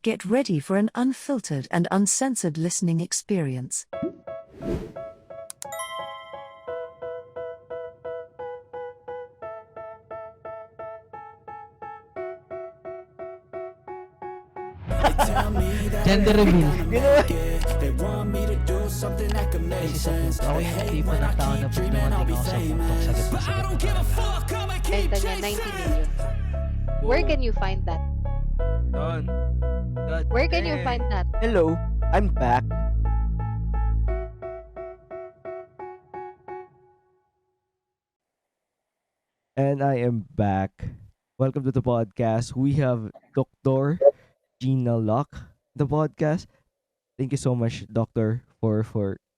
Get ready for an unfiltered and uncensored listening experience. Gender reveal. Naisisip ko, ako yung tipo ng tao na pag dumating ako sa buktok, sagot na sagot na talaga. Benta niya 90 million. Where can you find that? Don. God Where can you damn. find that? Hello, I'm back. And I am back. Welcome to the podcast. We have Dr. Jeana Locke, the podcast. Thank you so much, Doctor, for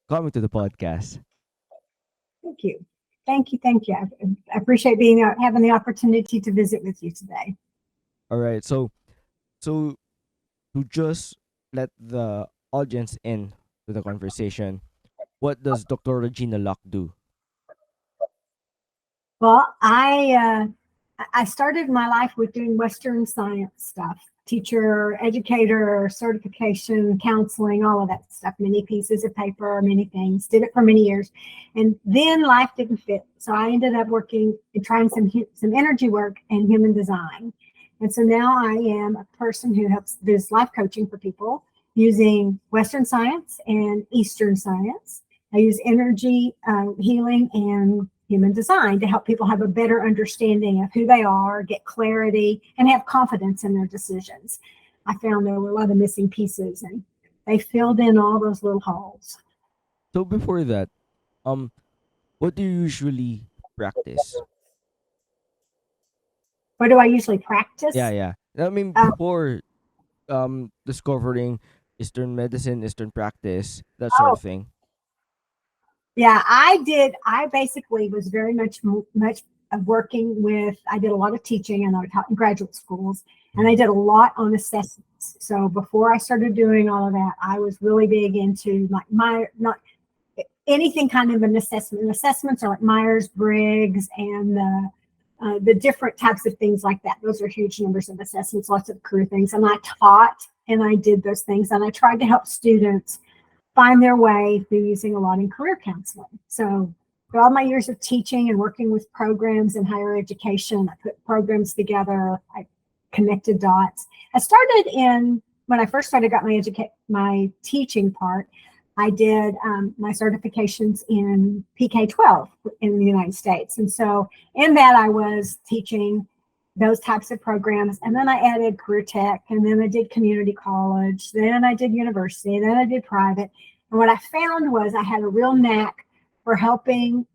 coming to the podcast. Thank you. Thank you. Thank you. I appreciate being having the opportunity to visit with you today. All right. So to just let the audience in to the conversation, what does Dr. Jeana Locke do? Well, I started my life with doing Western science stuff, teacher, educator, certification, counseling, all of that stuff, many pieces of paper, many things, did it for many years. And then life didn't fit. So I ended up working and trying some energy work and human design. And so now I am a person who helps does life coaching for people using Western science and Eastern science. I use energy healing and human design to help people have a better understanding of who they are, get clarity, and have confidence in their decisions. I found there were a lot of missing pieces, and they filled in all those little holes. So before that, what do you usually practice? What do I usually practice? Yeah. I mean, Um, before discovering Eastern medicine, Eastern practice, that sort Oh, of thing. yeah, I did. I basically was very much working with. I did a lot of teaching, and I taught in graduate schools, and I did a lot on assessments. So before I started doing all of that, I was really big into my not anything kind of an assessment. Assessments are like Myers Briggs and the different types of things like that. Those are huge numbers of assessments, lots of career things, and I taught and I did those things, and I tried to help students find their way through using a lot in career counseling. So for all my years of teaching and working with programs in higher education, I put programs together, I connected dots. I started when I first started, got my teaching part, I did my certifications in PK-12 in the United States. And so in that I was teaching those types of programs. And then I added career tech, and then I did community college, then I did university, then I did private. And what I found was I had a real knack for helping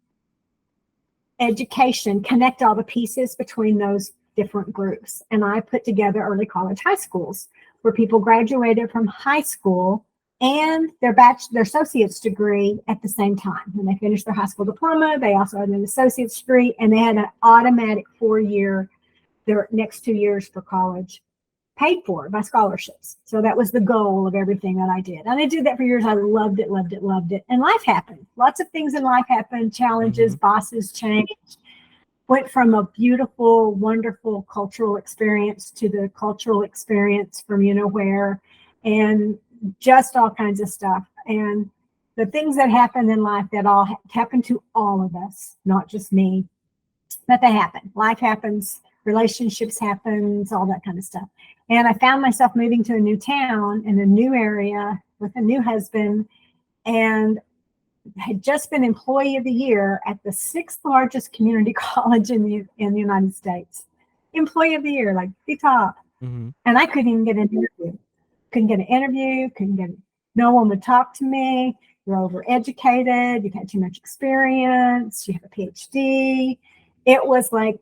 education connect all the pieces between those different groups. And I put together early college high schools where people graduated from high school and their associate's degree at the same time. When they finished their high school diploma, they also had an associate's degree, and they had an automatic 4-year, their next 2 years for college, paid for by scholarships. So that was the goal of everything that I did. And I did that for years. I loved it. And life happened. Lots of things in life happened, challenges, bosses changed. Went from a beautiful, wonderful cultural experience to the cultural experience from where, and just all kinds of stuff. And the things that happened in life that all happened to all of us, not just me, but they happen. Life happens, relationships happens, all that kind of stuff. And I found myself moving to a new town in a new area with a new husband, and had just been Employee of the Year at the 6th largest community college in the United States. Employee of the Year, like the top. Mm-hmm. And I couldn't even get an interview. No one would talk to me. You're overeducated. You've had too much experience. You have a PhD. It was like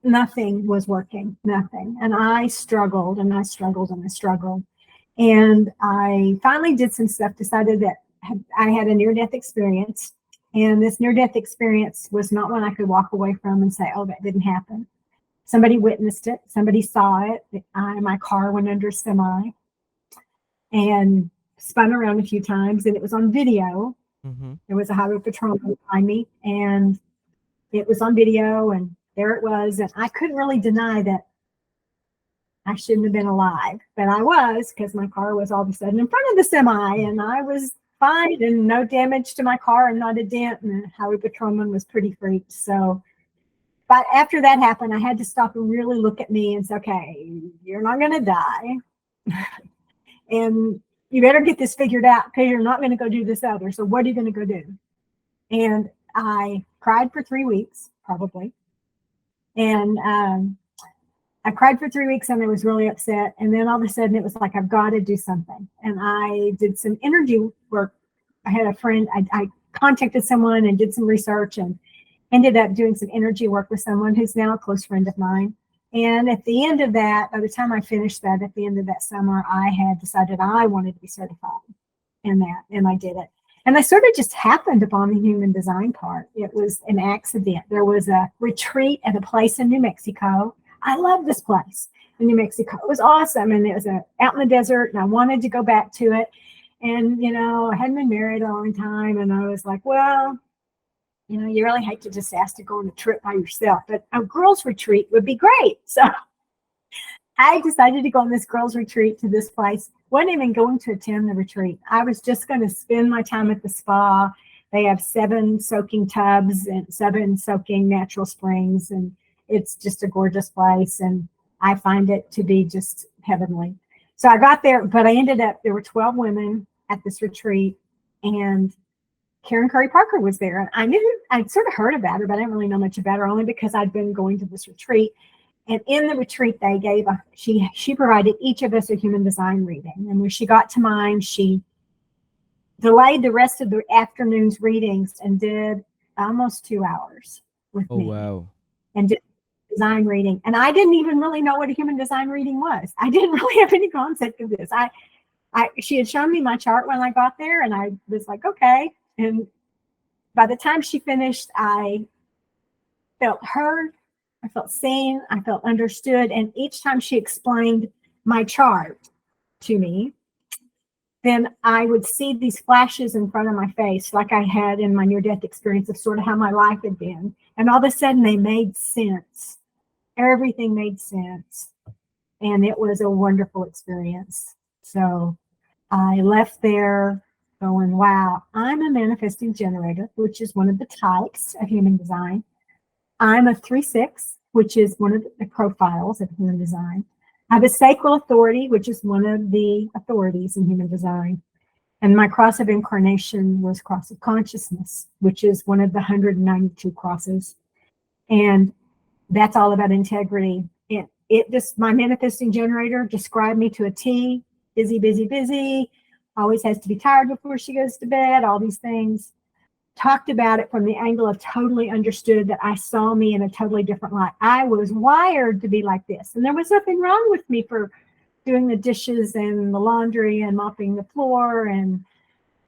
nothing was working, nothing. And I struggled and I struggled and I struggled. And I finally did some stuff, decided that I had a near-death experience. And this near-death experience was not one I could walk away from and say, oh, that didn't happen. Somebody witnessed it. Somebody saw it. My car went under a semi and spun around a few times, and it was on video. Mm-hmm. There was a highway patrolman behind me, and it was on video, and there it was. And I couldn't really deny that I shouldn't have been alive, but I was, because my car was all of a sudden in front of the semi, and I was fine and no damage to my car and not a dent. And the highway patrolman was pretty freaked. So, but after that happened, I had to stop and really look at me and say, okay, you're not going to die. And you better get this figured out, because you're not going to go do this other. So what are you going to go do? And I cried for 3 weeks, probably. And I cried for 3 weeks and I was really upset. And then all of a sudden it was like, I've got to do something. And I did some energy work. I had a friend, I contacted someone and did some research and ended up doing some energy work with someone who's now a close friend of mine. And at the end of that, by the time I finished that, at the end of that summer, I had decided I wanted to be certified in that, and I did it. And I sort of just happened upon the human design part. It was an accident. There was a retreat at a place in New Mexico. I love this place in New Mexico. It was awesome. And it was out in the desert, and I wanted to go back to it. And, you know, I hadn't been married a long time. And I was like, well, you know, you really hate to just ask to go on a trip by yourself, but a girls' retreat would be great. So I decided to go on this girls' retreat to this place. Wasn't even going to attend the retreat. I was just going to spend my time at the spa. They have 7 soaking tubs and 7 soaking natural springs. And it's just a gorgeous place. And I find it to be just heavenly. So I got there, but I ended up, there were 12 women at this retreat, and Karen Curry Parker was there. And I knew, I'd sort of heard about her, but I didn't really know much about her, only because I'd been going to this retreat. And in the retreat, they gave she provided each of us a human design reading. And when she got to mine, she delayed the rest of the afternoon's readings and did almost 2 hours with me. Oh, wow. And did design reading. And I didn't even really know what a human design reading was. I didn't really have any concept of this. She had shown me my chart when I got there, and I was like, okay. And by the time she finished, I felt heard, I felt seen, I felt understood. And each time she explained my chart to me, then I would see these flashes in front of my face, like I had in my near-death experience, of sort of how my life had been. And all of a sudden they made sense. Everything made sense. And it was a wonderful experience. So I left there going, wow, I'm a manifesting generator, which is one of the types of human design. I'm a 3/6, which is one of the profiles of human design. I have a sacral authority, which is one of the authorities in human design. And my cross of incarnation was cross of consciousness, which is one of the 192 crosses. And that's all about integrity. It just, my manifesting generator described me to a T. Busy, busy, busy. Always has to be tired before she goes to bed. All these things. Talked about it from the angle of totally understood that I saw me in a totally different light. I was wired to be like this. And there was nothing wrong with me for doing the dishes and the laundry and mopping the floor and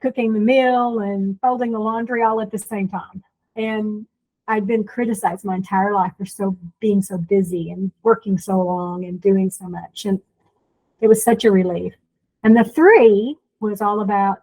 cooking the meal and folding the laundry all at the same time. And I'd been criticized my entire life for being so busy and working so long and doing so much. And it was such a relief. And the 3 was all about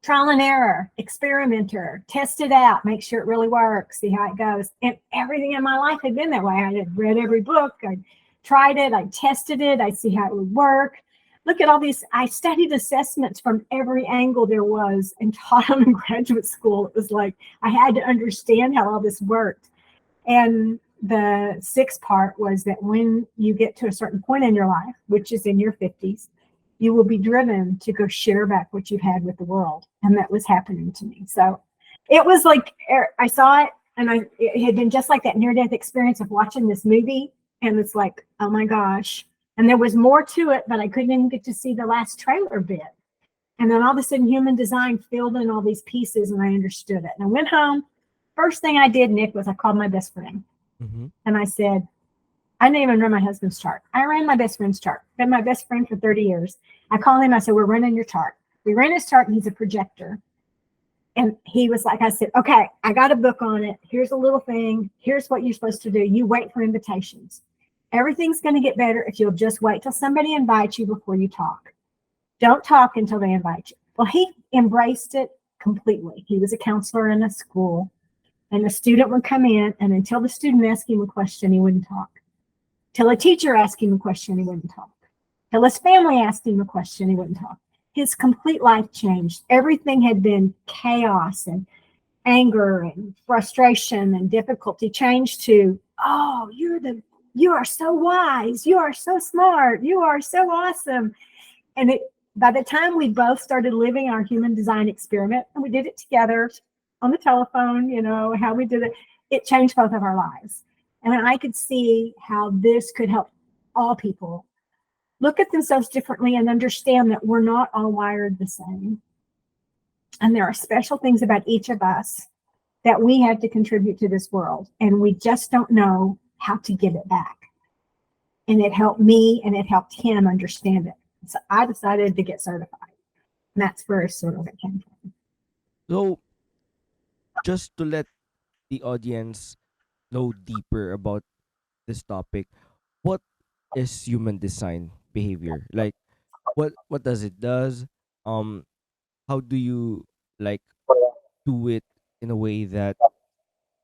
trial and error, experimenter, test it out, make sure it really works, see how it goes. And everything in my life had been that way. I had read every book, I tried it, I tested it, I see how it would work. Look at all these, I studied assessments from every angle there was and taught them in graduate school. It was like I had to understand how all this worked. And the 6th part was that when you get to a certain point in your life, which is in your 50s, you will be driven to go share back what you've had with the world. And that was happening to me. So it was like, I saw it, and it had been just like that near-death experience of watching this movie. And it's like, oh my gosh. And there was more to it, but I couldn't even get to see the last trailer bit. And then all of a sudden, human design filled in all these pieces, and I understood it. And I went home. First thing I did, Nick, was I called my best friend. Mm-hmm. And I said, I didn't even run my husband's chart. I ran my best friend's chart. Been my best friend for 30 years. I called him. I said, we're running your chart. We ran his chart, and he's a projector. And he was like, I said, okay, I got a book on it. Here's a little thing. Here's what you're supposed to do. You wait for invitations. Everything's going to get better if you'll just wait till somebody invites you before you talk. Don't talk until they invite you. Well, he embraced it completely. He was a counselor in a school, and the student would come in, and until the student asked him a question, he wouldn't talk. till a teacher asked him a question, he wouldn't talk. Till his family asked him a question, he wouldn't talk. His complete life changed. Everything had been chaos and anger and frustration and difficulty changed to, oh, you are so wise, you are so smart, you are so awesome. And by the time we both started living our human design experiment, and we did it together on the telephone, how we did it, it changed both of our lives. And I could see how this could help all people look at themselves differently and understand that we're not all wired the same. And there are special things about each of us that we have to contribute to this world. And we just don't know how to give it back. And it helped me and it helped him understand it. So I decided to get certified. And that's where sort of it came from. So, just to let the audience know deeper about this topic, what is human design behavior? Like, what does it does? How do you like do it in a way that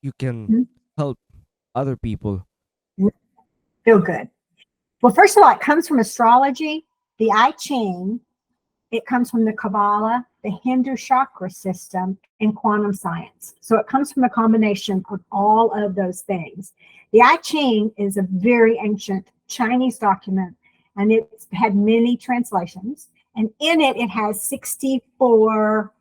you can help other people? Feel good. Well, first of all, it comes from astrology, the I Ching. It comes from the Kabbalah, the Hindu chakra system, and quantum science. So it comes from a combination of all of those things. The I Ching is a very ancient Chinese document, and it's had many translations. And in it, it has 64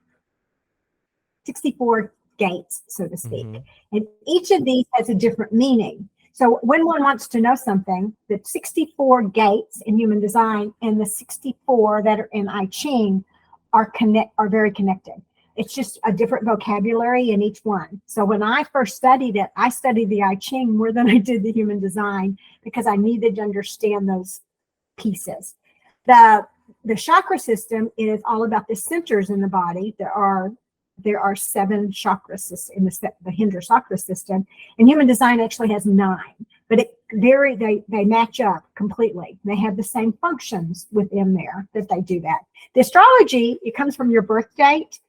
gates, so to speak. And each of these has a different meaning. So when one wants to know something, the 64 gates in human design and the 64 that are in I Ching are very connected. It's just a different vocabulary in each one. So when I first studied it, I studied the I Ching more than I did the human design because I needed to understand those pieces. The chakra system is all about the centers in the body. There are 7 chakras in the Hindu chakra system, and human design actually has 9, but they match up completely. They have the same functions within there that they do that. The astrology, it comes from your birth date,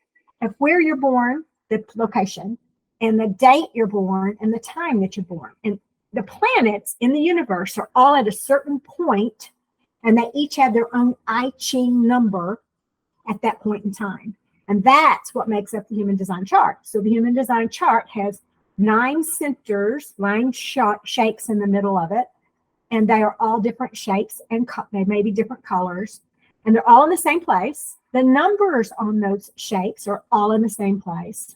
of where you're born, the location, and the date you're born, and the time that you're born. And the planets in the universe are all at a certain point, and they each have their own I Ching number at that point in time. And that's what makes up the human design chart. So the human design chart has 9 centers, 9 shapes in the middle of it. And they are all different shapes and they may be different colors. And they're all in the same place. The numbers on those shapes are all in the same place.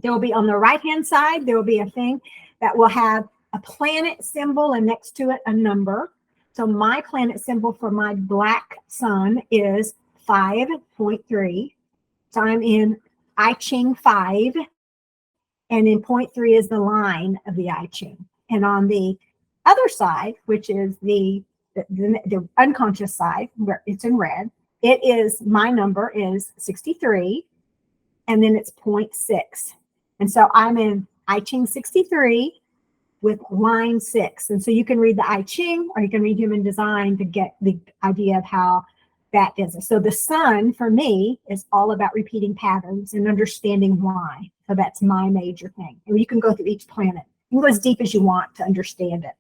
There will be on the right-hand side, there will be a thing that will have a planet symbol and next to it a number. So my planet symbol for my black sun is 5.3. So I'm in I Ching 5, and in 0.3 is the line of the I Ching. And on the other side, which is the unconscious side, where it's in red, my number is 63, and then it's 0.6. And so I'm in I Ching 63 with line 6. And so you can read the I Ching or you can read human design to get the idea of how that is. So the sun for me is all about repeating patterns and understanding why. So that's my major thing. And you can go through each planet. You can go as deep as you want to understand it.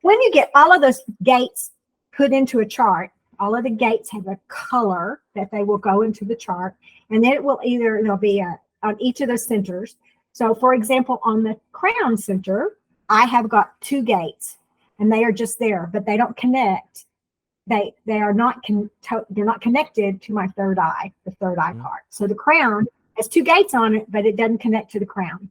When you get all of those gates put into a chart, all of the gates have a color that they will go into the chart. And then there'll be on each of those centers. So for example, on the crown center, I have got 2 gates and they are just there, but they don't connect. They're not connected to my third eye, the third eye part. So the crown has 2 gates on it, but it doesn't connect to the crown.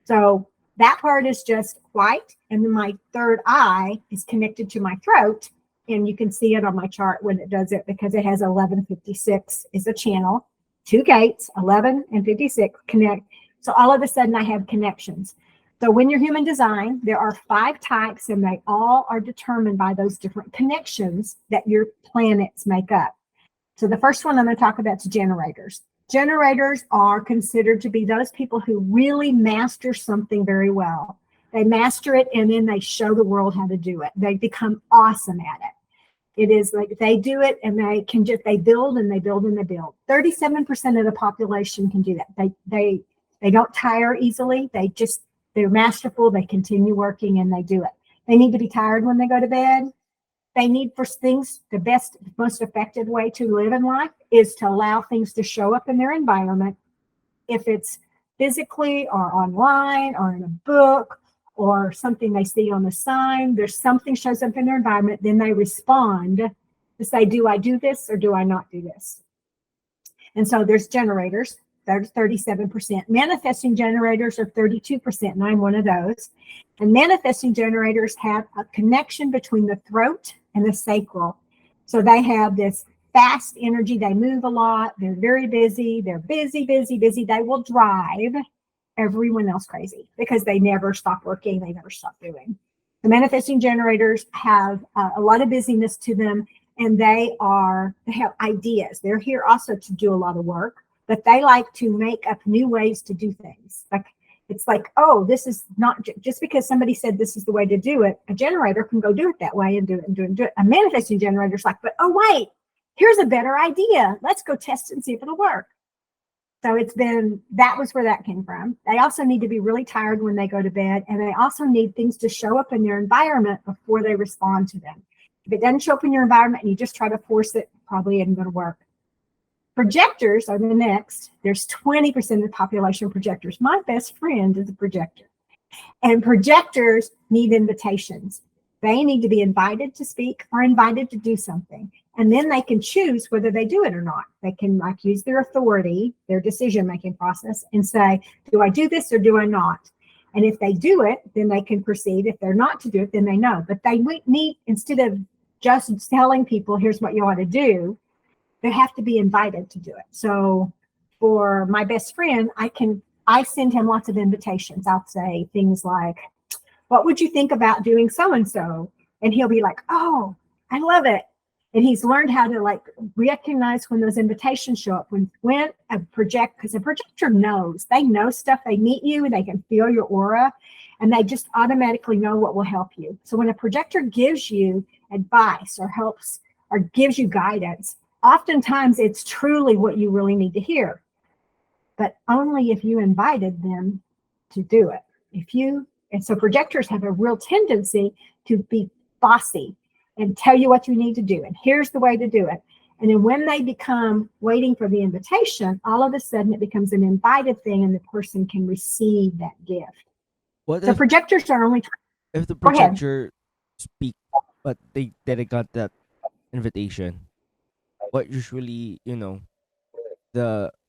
So that part is just white, and then my third eye is connected to my throat, and you can see it on my chart when it does it because it has 1156 is a channel, 2 gates, 11 and 56 connect. So all of a sudden I have connections. So when you're human design, there are 5 types, and they all are determined by those different connections that your planets make up. So the first one I'm going to talk about is generators. Generators are considered to be those people who really master something very well. They master it, and then they show the world how to do it. They become awesome at it. It is like they do it, and they build and they build and they build. 37% of the population can do that. They don't tire easily. They're masterful, they continue working, and they do it. They need to be tired when they go to bed. They need for things, the best, most effective way to live in life is to allow things to show up in their environment. If it's physically or online or in a book or something they see on the sign, there's something shows up in their environment, then they respond to say, do I do this or do I not do this? And so there's generators, there's 37%. Manifesting generators are 32%, and I'm one of those. And manifesting generators have a connection between the throat and the sacral. So they have this fast energy. They move a lot. They're very busy. They're busy, busy, busy. They will drive everyone else crazy because they never stop working. They never stop doing. The manifesting generators have a lot of busyness to them, and they have ideas. They're here also to do a lot of work, but they like to make up new ways to do things. It's like, oh, this is not just because somebody said this is the way to do it. A generator can go do it that way and do it and do it and do it. A manifesting generator is like, but oh, wait, here's a better idea. Let's go test it and see if it'll work. So that was where that came from. They also need to be really tired when they go to bed, and they also need things to show up in their environment before they respond to them. If it doesn't show up in your environment and you just try to force it, probably isn't going to work. Projectors are the next. There's 20% of the population projectors. My best friend is a projector. And projectors need invitations. They need to be invited to speak or invited to do something. And then they can choose whether they do it or not. They can use their authority, their decision-making process, and say, do I do this or do I not? And if they do it, then they can proceed. If they're not to do it, then they know. But they need, instead of just telling people, here's what you ought to do, they have to be invited to do it. So for my best friend, I send him lots of invitations. I'll say things like, what would you think about doing so-and-so? And he'll be like, oh, I love it. And he's learned how to recognize when those invitations show up, when because a projector knows, they know stuff. They meet you and they can feel your aura, and they just automatically know what will help you. So when a projector gives you advice or helps or gives you guidance, oftentimes it's truly what you really need to hear, but only if you invited them to do it. And so projectors have a real tendency to be bossy and tell you what you need to do. And here's the way to do it. And then when they become waiting for the invitation, all of a sudden it becomes an invited thing and the person can receive that gift. So projectors are only... If the projector speak, but they got that invitation, what usually,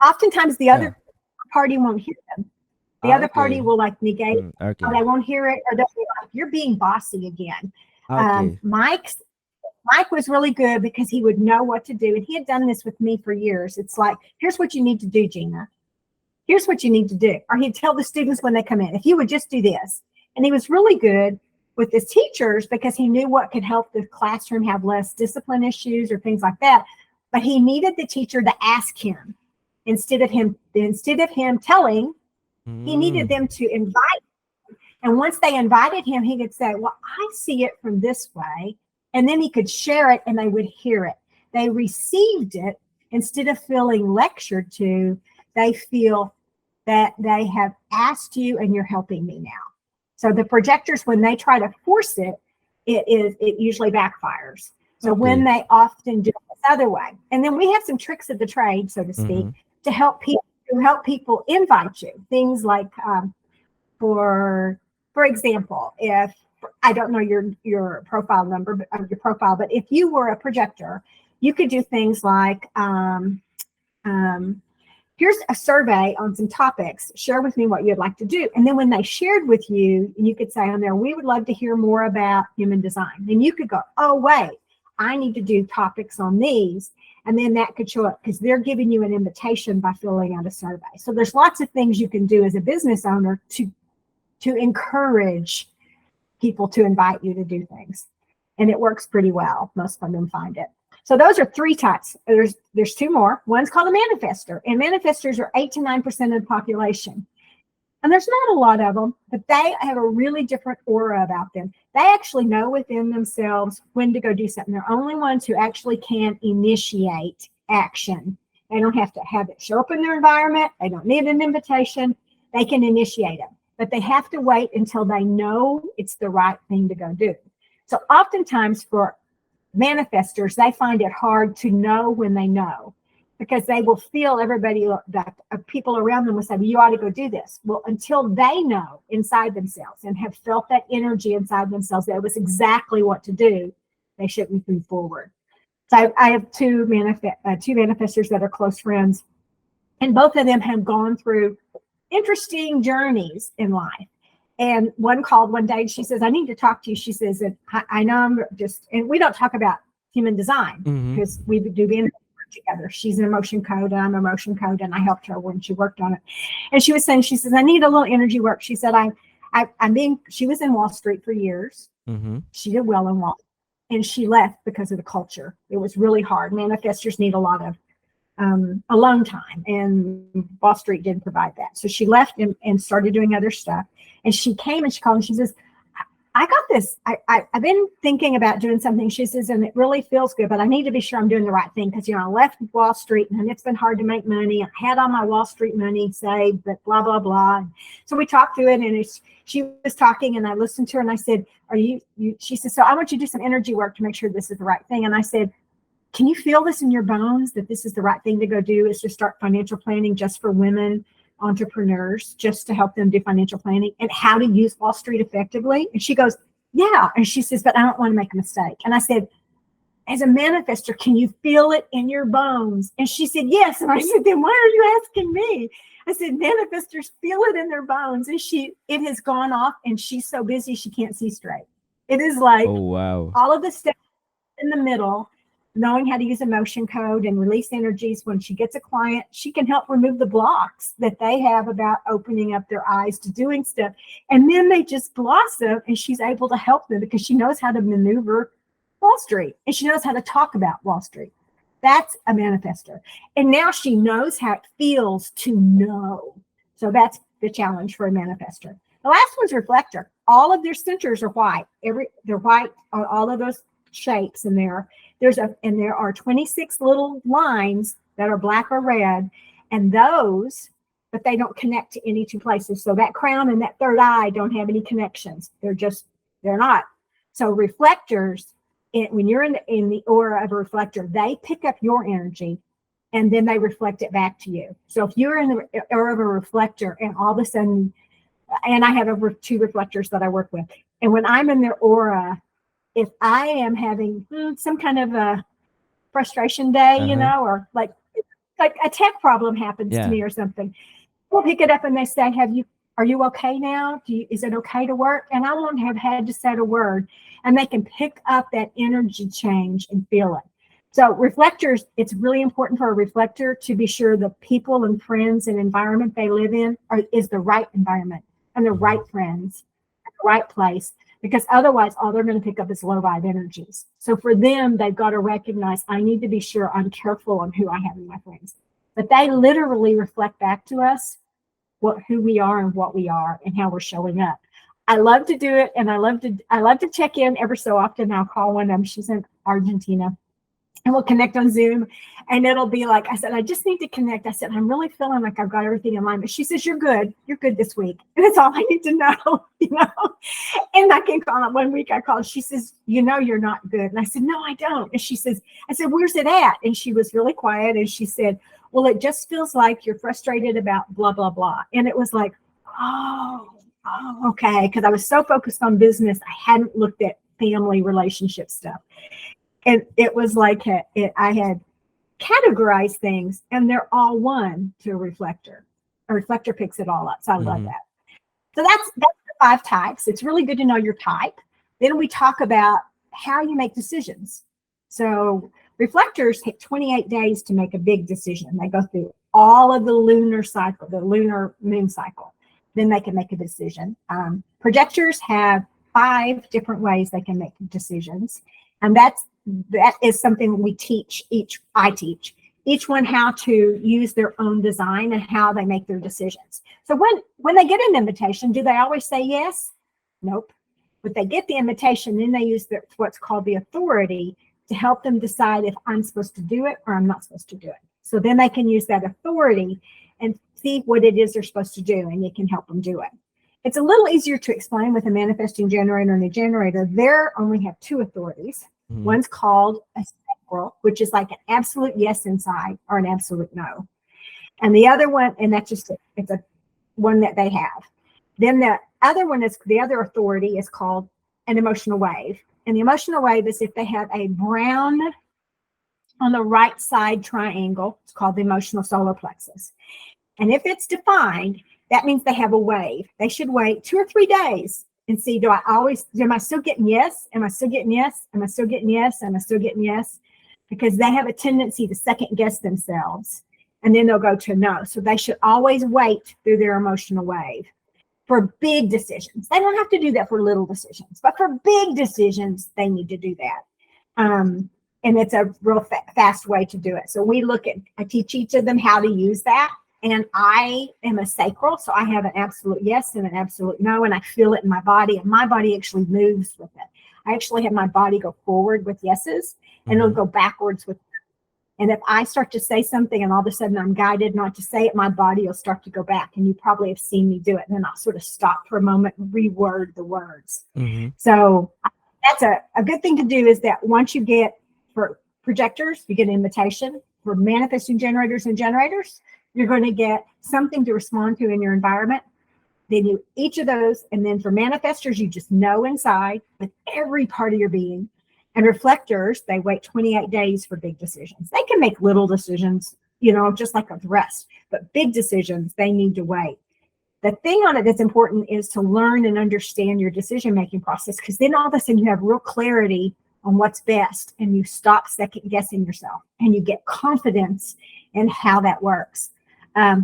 oftentimes the other party won't hear them. The other party will negate, or they won't hear it, or they'll be like, you're being bossy again. Mike was really good because he would know what to do, and he had done this with me for years. It's like, here's what you need to do, Jeana. Here's what you need to do. Or he'd tell the students when they come in, if you would just do this. And he was really good with his teachers because he knew what could help the classroom have less discipline issues or things like that. But he needed the teacher to ask him instead of him telling. He needed them to invite him. And once they invited him, he could say, well, I see it from this way. And then he could share it and they would hear it. They received it instead of feeling lectured to. They feel that they have asked you and you're helping me now. So the projectors, when they try to force it, it usually backfires. So when they often do it this other way. And then we have some tricks of the trade, so to speak, to help people invite you. Things like, for example, if I don't know your profile number, but if you were a projector, you could do things like, here's a survey on some topics. Share with me what you'd like to do. And then when they shared with you, you could say on there, we would love to hear more about human design. Then you could go, oh, wait, I need to do topics on these. And then that could show up because they're giving you an invitation by filling out a survey. So there's lots of things you can do as a business owner to encourage people to invite you to do things. And it works pretty well. Most of them find it. So those are three types. There's two more. One's called a manifestor. And manifestors are 8 to 9% of the population. And there's not a lot of them, but they have a really different aura about them. They actually know within themselves when to go do something. They're only ones who actually can initiate action. They don't have to have it show up in their environment. They don't need an invitation. They can initiate it. but they have to wait until they know it's the right thing to go do. So oftentimes for manifestors, they find it hard to know when they know, because they will feel everybody, that people around them will say, well, you ought to go do this. Well, until they know inside themselves and have felt that energy inside themselves that it was exactly what to do, they shouldn't move forward. So I have two manifestors that are close friends, and both of them have gone through interesting journeys in life. And one called one day and she says, I need to talk to you. She says, and I know I'm just, and we don't talk about human design because we do energy work together. She's an emotion code, and I'm an emotion code, and I helped her when she worked on it. And she was saying, she says, I need a little energy work. She said, she was in Wall Street for years. She did well in Wall Street, and she left because of the culture. It was really hard. Manifestors need a lot of alone time, and Wall Street didn't provide that. So she left and started doing other stuff. And she came and she called and she says, I got this. I've been thinking about doing something. She says, and it really feels good, but I need to be sure I'm doing the right thing, because, I left Wall Street and it's been hard to make money. I had all my Wall Street money saved, but blah, blah, blah. So we talked through it, and she was talking, and I listened to her, and I said, she said, so I want you to do some energy work to make sure this is the right thing. And I said, can you feel this in your bones that this is the right thing to go do, is to start financial planning just for women entrepreneurs, just to help them do financial planning and how to use Wall Street effectively? And she goes, yeah. And she says, but I don't want to make a mistake. And I said, as a manifestor, can you feel it in your bones? And she said, yes. And I said, then why are you asking me? I said, manifestors feel it in their bones. And it has gone off, and she's so busy she can't see straight. It is like, Oh, wow. all of the steps in the middle, knowing how to use emotion code and release energies. When she gets a client, she can help remove the blocks that they have about opening up their eyes to doing stuff. And then they just blossom, and she's able to help them because she knows how to maneuver Wall Street, and she knows how to talk about Wall Street. That's a manifestor. And now she knows how it feels to know. So that's the challenge for a manifestor. The last one's reflector. All of their centers are white. They're white on all of those shapes in there. There are 26 little lines that are black or red, and but they don't connect to any two places. So that crown and that third eye don't have any connections. They're not. So reflectors, when you're in the aura of a reflector, they pick up your energy, and then they reflect it back to you. So if you're in the aura of a reflector, and all of a sudden, and I have over 2 reflectors that I work with, and when I'm in their aura, if I am having some kind of a frustration day, or like a tech problem happens to me or something, we'll pick it up and they say, are you okay now? Is it okay to work? And I won't have had to say a word, and they can pick up that energy change and feel it. So reflectors, it's really important for a reflector to be sure the people and friends and environment they live in is the right environment and the right friends, the right place. Because otherwise, all they're going to pick up is low vibe energies. So for them, they've got to recognize, I need to be sure I'm careful on who I have in my friends. But they literally reflect back to us who we are and what we are and how we're showing up. I love to do it, and I love to check in every so often. I'll call one of them. She's in Argentina, and we'll connect on Zoom, and it'll be like, I said, I just need to connect. I said, I'm really feeling like I've got everything in line. But she says, you're good this week. And that's all I need to know, And I can call it 1 week. I called, she says, you're not good. And I said, no, I don't. And I said, where's it at? And she was really quiet. And she said, well, it just feels like you're frustrated about blah, blah, blah. And it was like, oh, okay. Because I was so focused on business, I hadn't looked at family relationship stuff. And it was like I had categorized things, and they're all one to a reflector. A reflector picks it all up. So I love that. So that's the 5 types. It's really good to know your type. Then we talk about how you make decisions. So reflectors take 28 days to make a big decision. They go through all of the lunar cycle, the lunar moon cycle. Then they can make a decision. Projectors have 5 different ways they can make decisions. And that is something we teach I teach each one how to use their own design and how they make their decisions. So when they get an invitation, do they always say yes? Nope. But they get the invitation, then they use what's called the authority to help them decide if I'm supposed to do it or I'm not supposed to do it. So then they can use that authority and see what it is they're supposed to do, and you can help them do it. It's a little easier to explain with a manifesting generator and a generator. They only have two authorities. Mhm. One's called a sacral, which is like an absolute yes inside or an absolute no. And the other one, and that's just it's a one that they have. Then the other one is the other authority is called an emotional wave. And the emotional wave is if they have a brown on the right side triangle, it's called the emotional solar plexus. And if it's defined, that means they have a wave. They should wait 2 or 3 days and see, am I still getting yes? Am I still getting yes? Am I still getting yes? Am I still getting yes? Because they have a tendency to second guess themselves and then they'll go to no. So they should always wait through their emotional wave for big decisions. They don't have to do that for little decisions, but for big decisions, they need to do that. And it's a real fast way to do it. So I teach each of them how to use that. And I am a sacral, so I have an absolute yes and an absolute no, and I feel it in my body, and my body actually moves with it. I actually have my body go forward with yeses, and it'll go backwards with. And if I start to say something and all of a sudden I'm guided not to say it, my body will start to go back, and you probably have seen me do it. And then I'll sort of stop for a moment and reword the words. Mhm. So that's a good thing to do, is that once you get, for projectors, you get an invitation. For manifesting generators and generators, you're going to get something to respond to in your environment. Then you each of those, and then for manifestors, you just know inside with every part of your being. And reflectors, they wait 28 days for big decisions. They can make little decisions, just like the rest, but big decisions, they need to wait. The thing on it that's important is to learn and understand your decision-making process, because then all of a sudden you have real clarity on what's best, and you stop second guessing yourself, and you get confidence in how that works.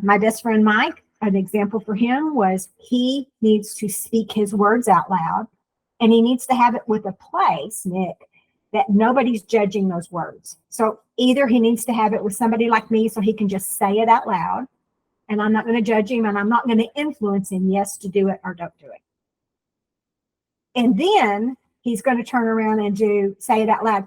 My best friend Mike, an example for him was he needs to speak his words out loud, and he needs to have it with a place, Nick, that nobody's judging those words. So either he needs to have it with somebody like me so he can just say it out loud, and I'm not going to judge him, and I'm not going to influence him, yes, to do it or don't do it. And then he's going to turn around and say it out loud.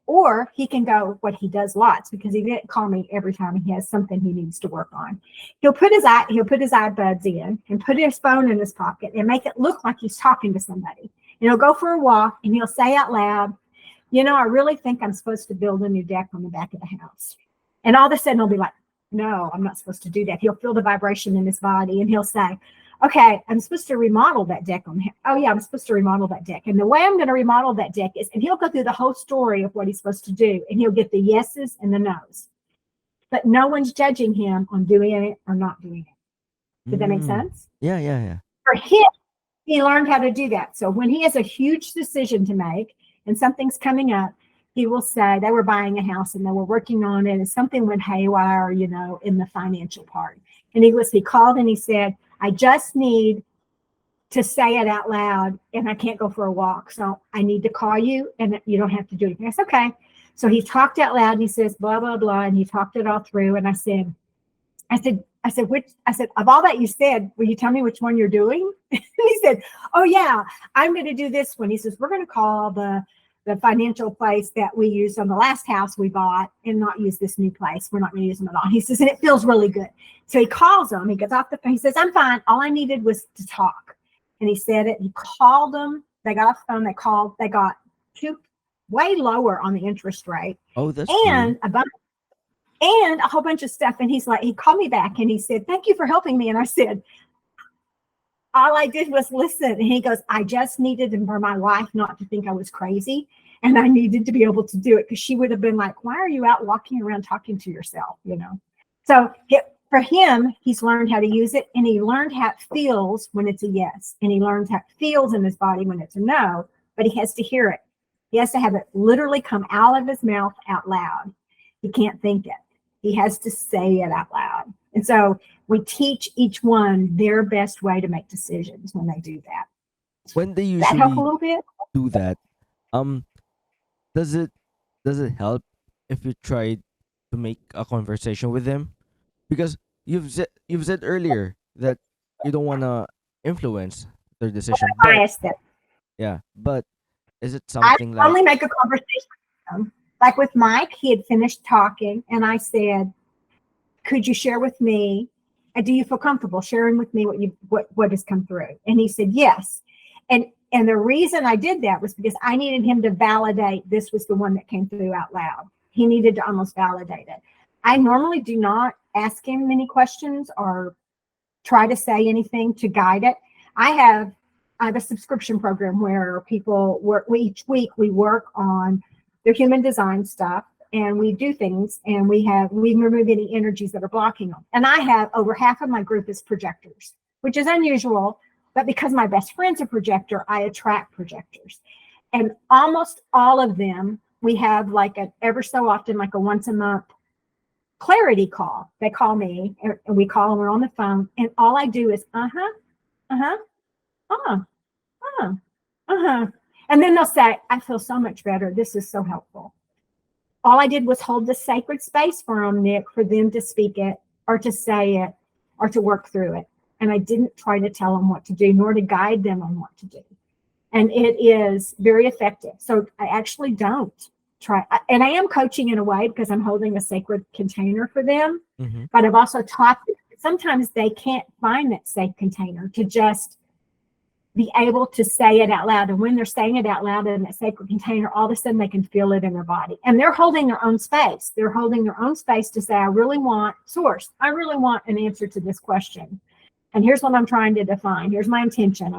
Or he can go, what he does lots, because he didn't call me every time he has something he needs to work on. He'll put his eyebuds in and put his phone in his pocket and make it look like he's talking to somebody. And he'll go for a walk and he'll say out loud, I really think I'm supposed to build a new deck on the back of the house. And all of a sudden he'll be like, no, I'm not supposed to do that. He'll feel the vibration in his body and he'll say, okay, I'm supposed to remodel that deck I'm supposed to remodel that deck. And the way I'm going to remodel that deck is, and he'll go through the whole story of what he's supposed to do, and he'll get the yeses and the nos. But no one's judging him on doing it or not doing it. Did that make sense? Yeah. For him, he learned how to do that. So when he has a huge decision to make and something's coming up, he will say, they were buying a house and they were working on it, and something went haywire, in the financial part. And he called and he said, I just need to say it out loud, and I can't go for a walk. So I need to call you, and you don't have to do anything. I said, okay. So he talked out loud and he says, blah, blah, blah. And he talked it all through. And I said, of all that you said, will you tell me which one you're doing? And he said, oh yeah, I'm going to do this one. He says, we're going to call the financial place that we used on the last house we bought and not use this new place. We're not going to use them at all. He says, and it feels really good. So he calls them. He gets off the phone. He says, I'm fine. All I needed was to talk. And he said it. He called them. They got off the phone. They called. They got way lower on the interest rate. Oh, that's and a whole bunch of stuff. And he called me back and he said, thank you for helping me. And I said, all I did was listen. And he goes, I just needed for my wife not to think I was crazy. And I needed to be able to do it, because she would have been like, why are you out walking around talking to yourself? So for him, he's learned how to use it, and he learned how it feels when it's a yes. And he learned how it feels in his body when it's a no, but he has to hear it. He has to have it literally come out of his mouth out loud. He can't think it. He has to say it out loud. And so we teach each one their best way to make decisions when they do that. when they Does that help a usually little bit? do that, does it help if you try to make a conversation with them? Because you've said earlier that you don't want to influence their decision, but Bias them. yeah, but is it I something like only make a conversation with them. Like with Mike, he had finished talking, and I said, could you share with me do you feel comfortable sharing with me what has come through? And he said, yes. And the reason I did that was because I needed him to validate this was the one that came through out loud. He needed to almost validate it. I normally do not ask him many questions or try to say anything to guide it. I have a subscription program where people work each week. We work on their human design stuff, and we do things, and we remove any energies that are blocking them. And I have over half of my group is projectors, which is unusual, but because my best friend's a projector, I attract projectors. And almost all of them, we have like ever so often, like a once a month clarity call. They call me, and we call, and we're on the phone, and all I do is and then they'll say, I feel so much better. This is so helpful. All I did was hold the sacred space for them, Nick, for them to speak it or to say it or to work through it. And I didn't try to tell them what to do, nor to guide them on what to do. And it is very effective. So I actually don't try. And I am coaching in a way because I'm holding a sacred container for them. Mm-hmm. But I've also taught them, sometimes they can't find that safe container to just be able to say it out loud. And when they're saying it out loud in that sacred container, all of a sudden they can feel it in their body. And they're holding their own space. They're holding their own space to say, I really want an answer to this question. And here's what I'm trying to define. Here's my intention.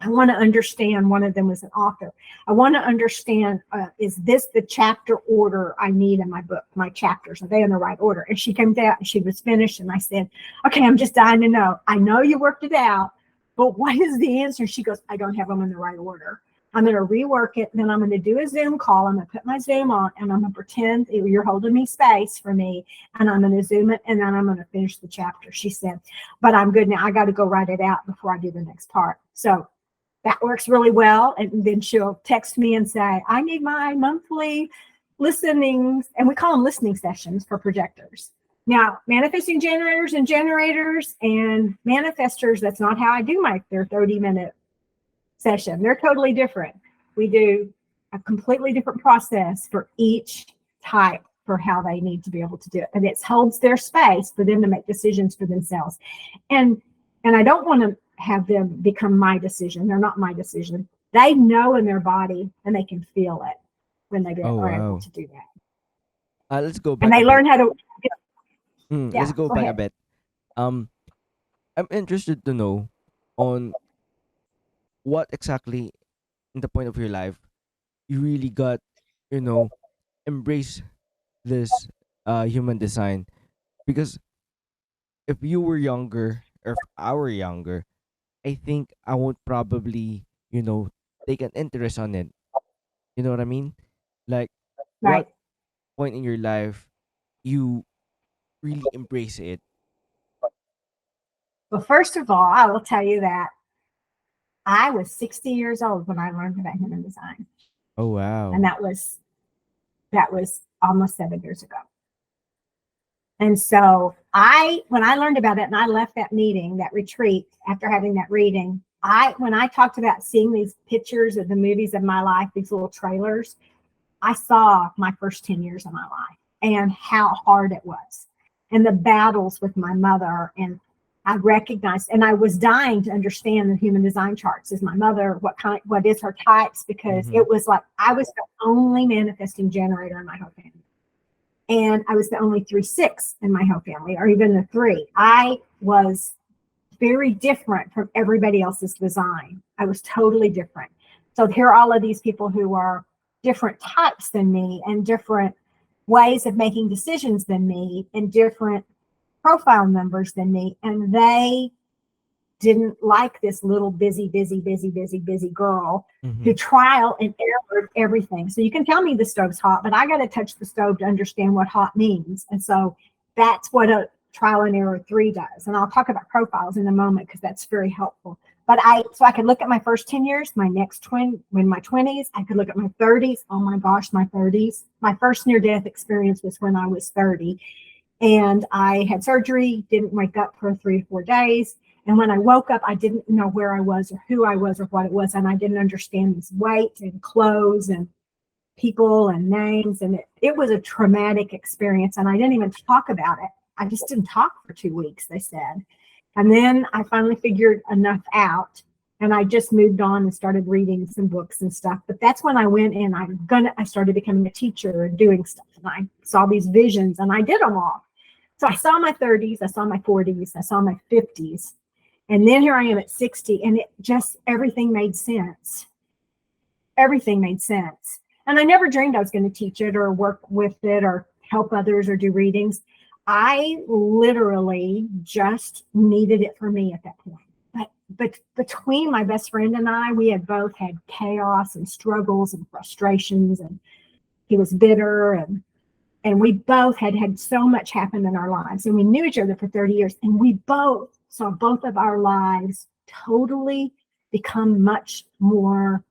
I want to understand. One of them was an author. I want to understand, is this the chapter order I need in my book? My chapters, are they in the right order? And she came down, she was finished, and I said, okay, I'm just dying to know. I know you worked it out, but what is the answer? She goes, I don't have them in the right order. I'm going to rework it. Then I'm going to do a Zoom call. I'm going to put my Zoom on, and I'm going to pretend you're holding me space for me. And I'm going to Zoom it, and then I'm going to finish the chapter. She said, but I'm good now. I got to go write it out before I do the next part. So that works really well. And then she'll text me and say, I need my monthly listenings. And we call them listening sessions for projectors. Now, manifesting generators and manifestors, that's not how I do their 30-minute session. They're totally different. We do a completely different process for each type for how they need to be able to do it. And it holds their space for them to make decisions for themselves. And I don't want to have them become my decision. They're not my decision. They know in their body, and they can feel it when they are able to do that. Let's go back. And they learn how to. Let's go back a bit. I'm interested to know on what exactly in the point of your life you really got, embrace this human design. Because if you were younger, or if I were younger, I think I would probably, take an interest on it. You know what I mean? Like, Right. what point in your life you really embrace it? Well, first of all, I will tell you that I was 60 years old when I learned about human design. Oh wow. And that was almost 7 years ago. And so when I learned about it and I left that meeting, that retreat, after having that reading, when I talked about seeing these pictures of the movies of my life, these little trailers, I saw my first 10 years of my life and how hard it was and the battles with my mother. And I recognized, and I was dying to understand the human design charts. Is my mother, what is her types? Because it was like, I was the only manifesting generator in my whole family. And I was the only 3/6 in my whole family, or even the 3. I was very different from everybody else's design. I was totally different. So here are all of these people who are different types than me and different ways of making decisions than me and different profile numbers than me. And they didn't like this little busy girl who trial and error everything. So you can tell me the stove's hot, but I got to touch the stove to understand what hot means. And so that's what a trial and error 3 does. And I'll talk about profiles in a moment because that's very helpful. But I could look at my first 10 years, my next my 20s, I could look at my 30s. Oh my gosh, my 30s. My first near-death experience was when I was 30. And I had surgery, didn't wake up for 3 to 4 days. And when I woke up, I didn't know where I was or who I was or what it was. And I didn't understand this weight and clothes and people and names. And it was a traumatic experience. And I didn't even talk about it I just didn't talk for 2 weeks, they said. And then I finally figured enough out, and I just moved on and started reading some books and stuff. But that's when I went in, I started becoming a teacher and doing stuff. And I saw these visions and I did them all. So I saw my 30s, I saw my 40s, I saw my 50s. And then here I am at 60, and it just, everything made sense. Everything made sense. And I never dreamed I was going to teach it or work with it or help others or do readings. I literally just needed it for me at that point. But between my best friend and I, we had both had chaos and struggles and frustrations, and he was bitter, and we both had so much happen in our lives, and we knew each other for 30 years, and we both saw both of our lives totally become much more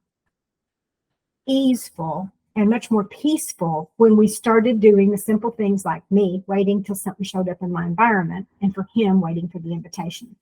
easeful and much more peaceful when we started doing the simple things, like me waiting till something showed up in my environment, and for him waiting for the invitation,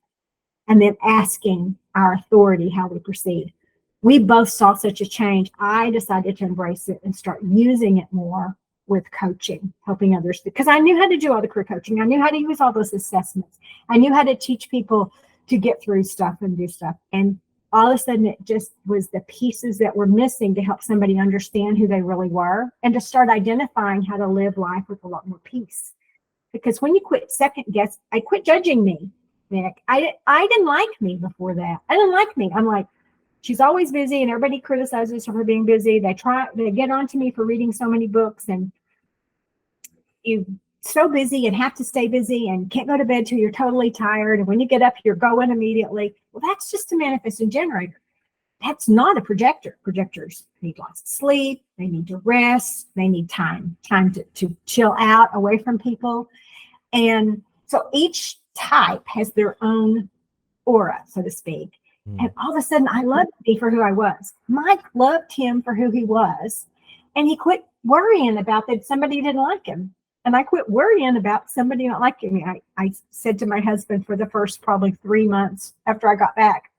and then asking our authority how we proceed. We both saw such a change. I decided to embrace it and start using it more with coaching, helping others, because I knew how to do all the career coaching. I knew how to use all those assessments. I knew how to teach people to get through stuff and do stuff. And all of a sudden, it just was the pieces that were missing to help somebody understand who they really were and to start identifying how to live life with a lot more peace. Because when you quit second guess, I quit judging me, Nick. I didn't like me before that. I didn't like me. I'm like, she's always busy, and everybody criticizes her for being busy. They get on to me for reading so many books, and you're so busy and have to stay busy and can't go to bed till you're totally tired. And when you get up, you're going immediately. Well, that's just a manifesting generator. That's not a projector. Projectors need lots of sleep. They need to rest. They need time to chill out away from people. And so each type has their own aura, so to speak. And all of a sudden, I loved me for who I was. Mike loved him for who he was. And he quit worrying about that somebody didn't like him. And I quit worrying about somebody not liking me. I said to my husband for the first probably 3 months after I got back,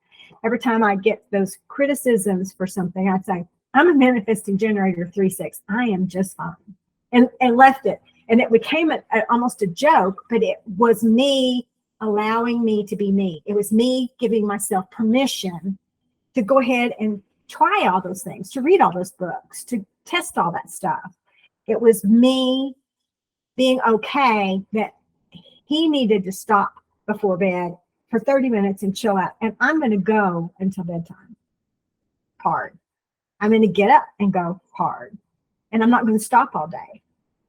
every time I get those criticisms for something, I'd say, I'm a manifesting generator 3/6. I am just fine. And left it. And it became almost a joke, but it was me allowing me to be me. It was me giving myself permission to go ahead and try all those things, to read all those books, to test all that stuff. It was me being okay that he needed to stop before bed for 30 minutes and chill out. And I'm going to go until bedtime. Hard. I'm going to get up and go hard. And I'm not going to stop all day.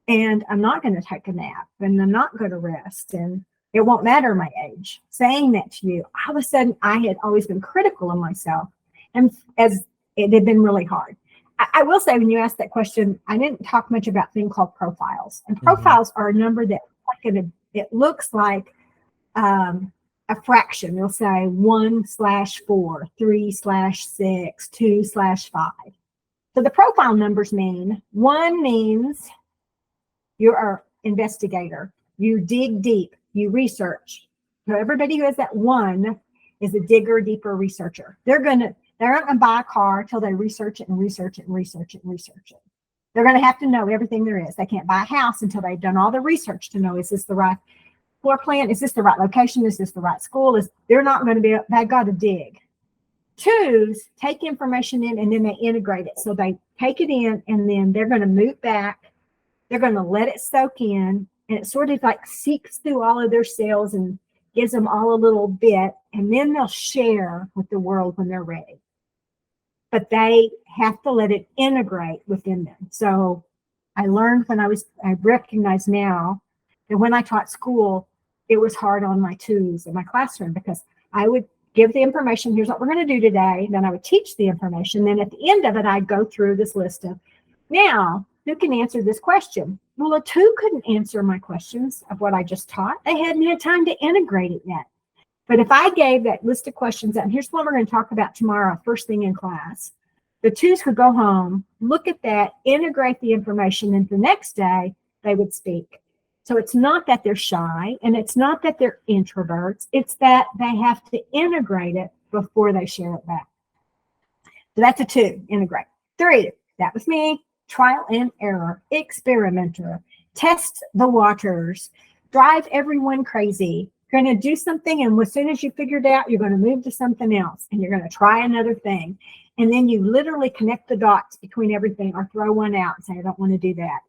And I'm not going to take a nap. And I'm not going to rest. And it won't matter my age. Saying that to you, all of a sudden, I had always been critical of myself. And as it had been really hard. I will say, when you asked that question, I didn't talk much about a thing called profiles. And profiles are a number that it looks like a fraction. They'll say 1/4, 3/6, 2/5. So the profile numbers mean 1 means you're an investigator. You dig deep. You research. So everybody who has that 1 is a digger, deeper researcher. They're not going to buy a car till they research it and research it and research it and research it. They're going to have to know everything there is. They can't buy a house until they've done all the research to know, is this the right floor plan? Is this the right location? Is this the right school? They're not going to be, they've got to dig. 2s take information in and then they integrate it. So they take it in and then they're going to move back. They're going to let it soak in, and it sort of like seeps through all of their cells and gives them all a little bit, and then they'll share with the world when they're ready. But they have to let it integrate within them. So I learned I recognize now that when I taught school, it was hard on my 2s in my classroom, because I would give the information, here's what we're going to do today. Then I would teach the information. Then at the end of it, I'd go through this list of, now, who can answer this question? Well, a 2 couldn't answer my questions of what I just taught. They hadn't had time to integrate it yet. But if I gave that list of questions, and here's what we're going to talk about tomorrow, first thing in class, the 2s could go home, look at that, integrate the information, and the next day they would speak. So it's not that they're shy, and it's not that they're introverts. It's that they have to integrate it before they share it back. So that's a 2, integrate. 3, that was me, trial and error, experimenter, test the waters, drive everyone crazy. You're going to do something, and as soon as you figure it out, you're going to move to something else, and you're going to try another thing. And then you literally connect the dots between everything or throw one out and say, I don't want to do that.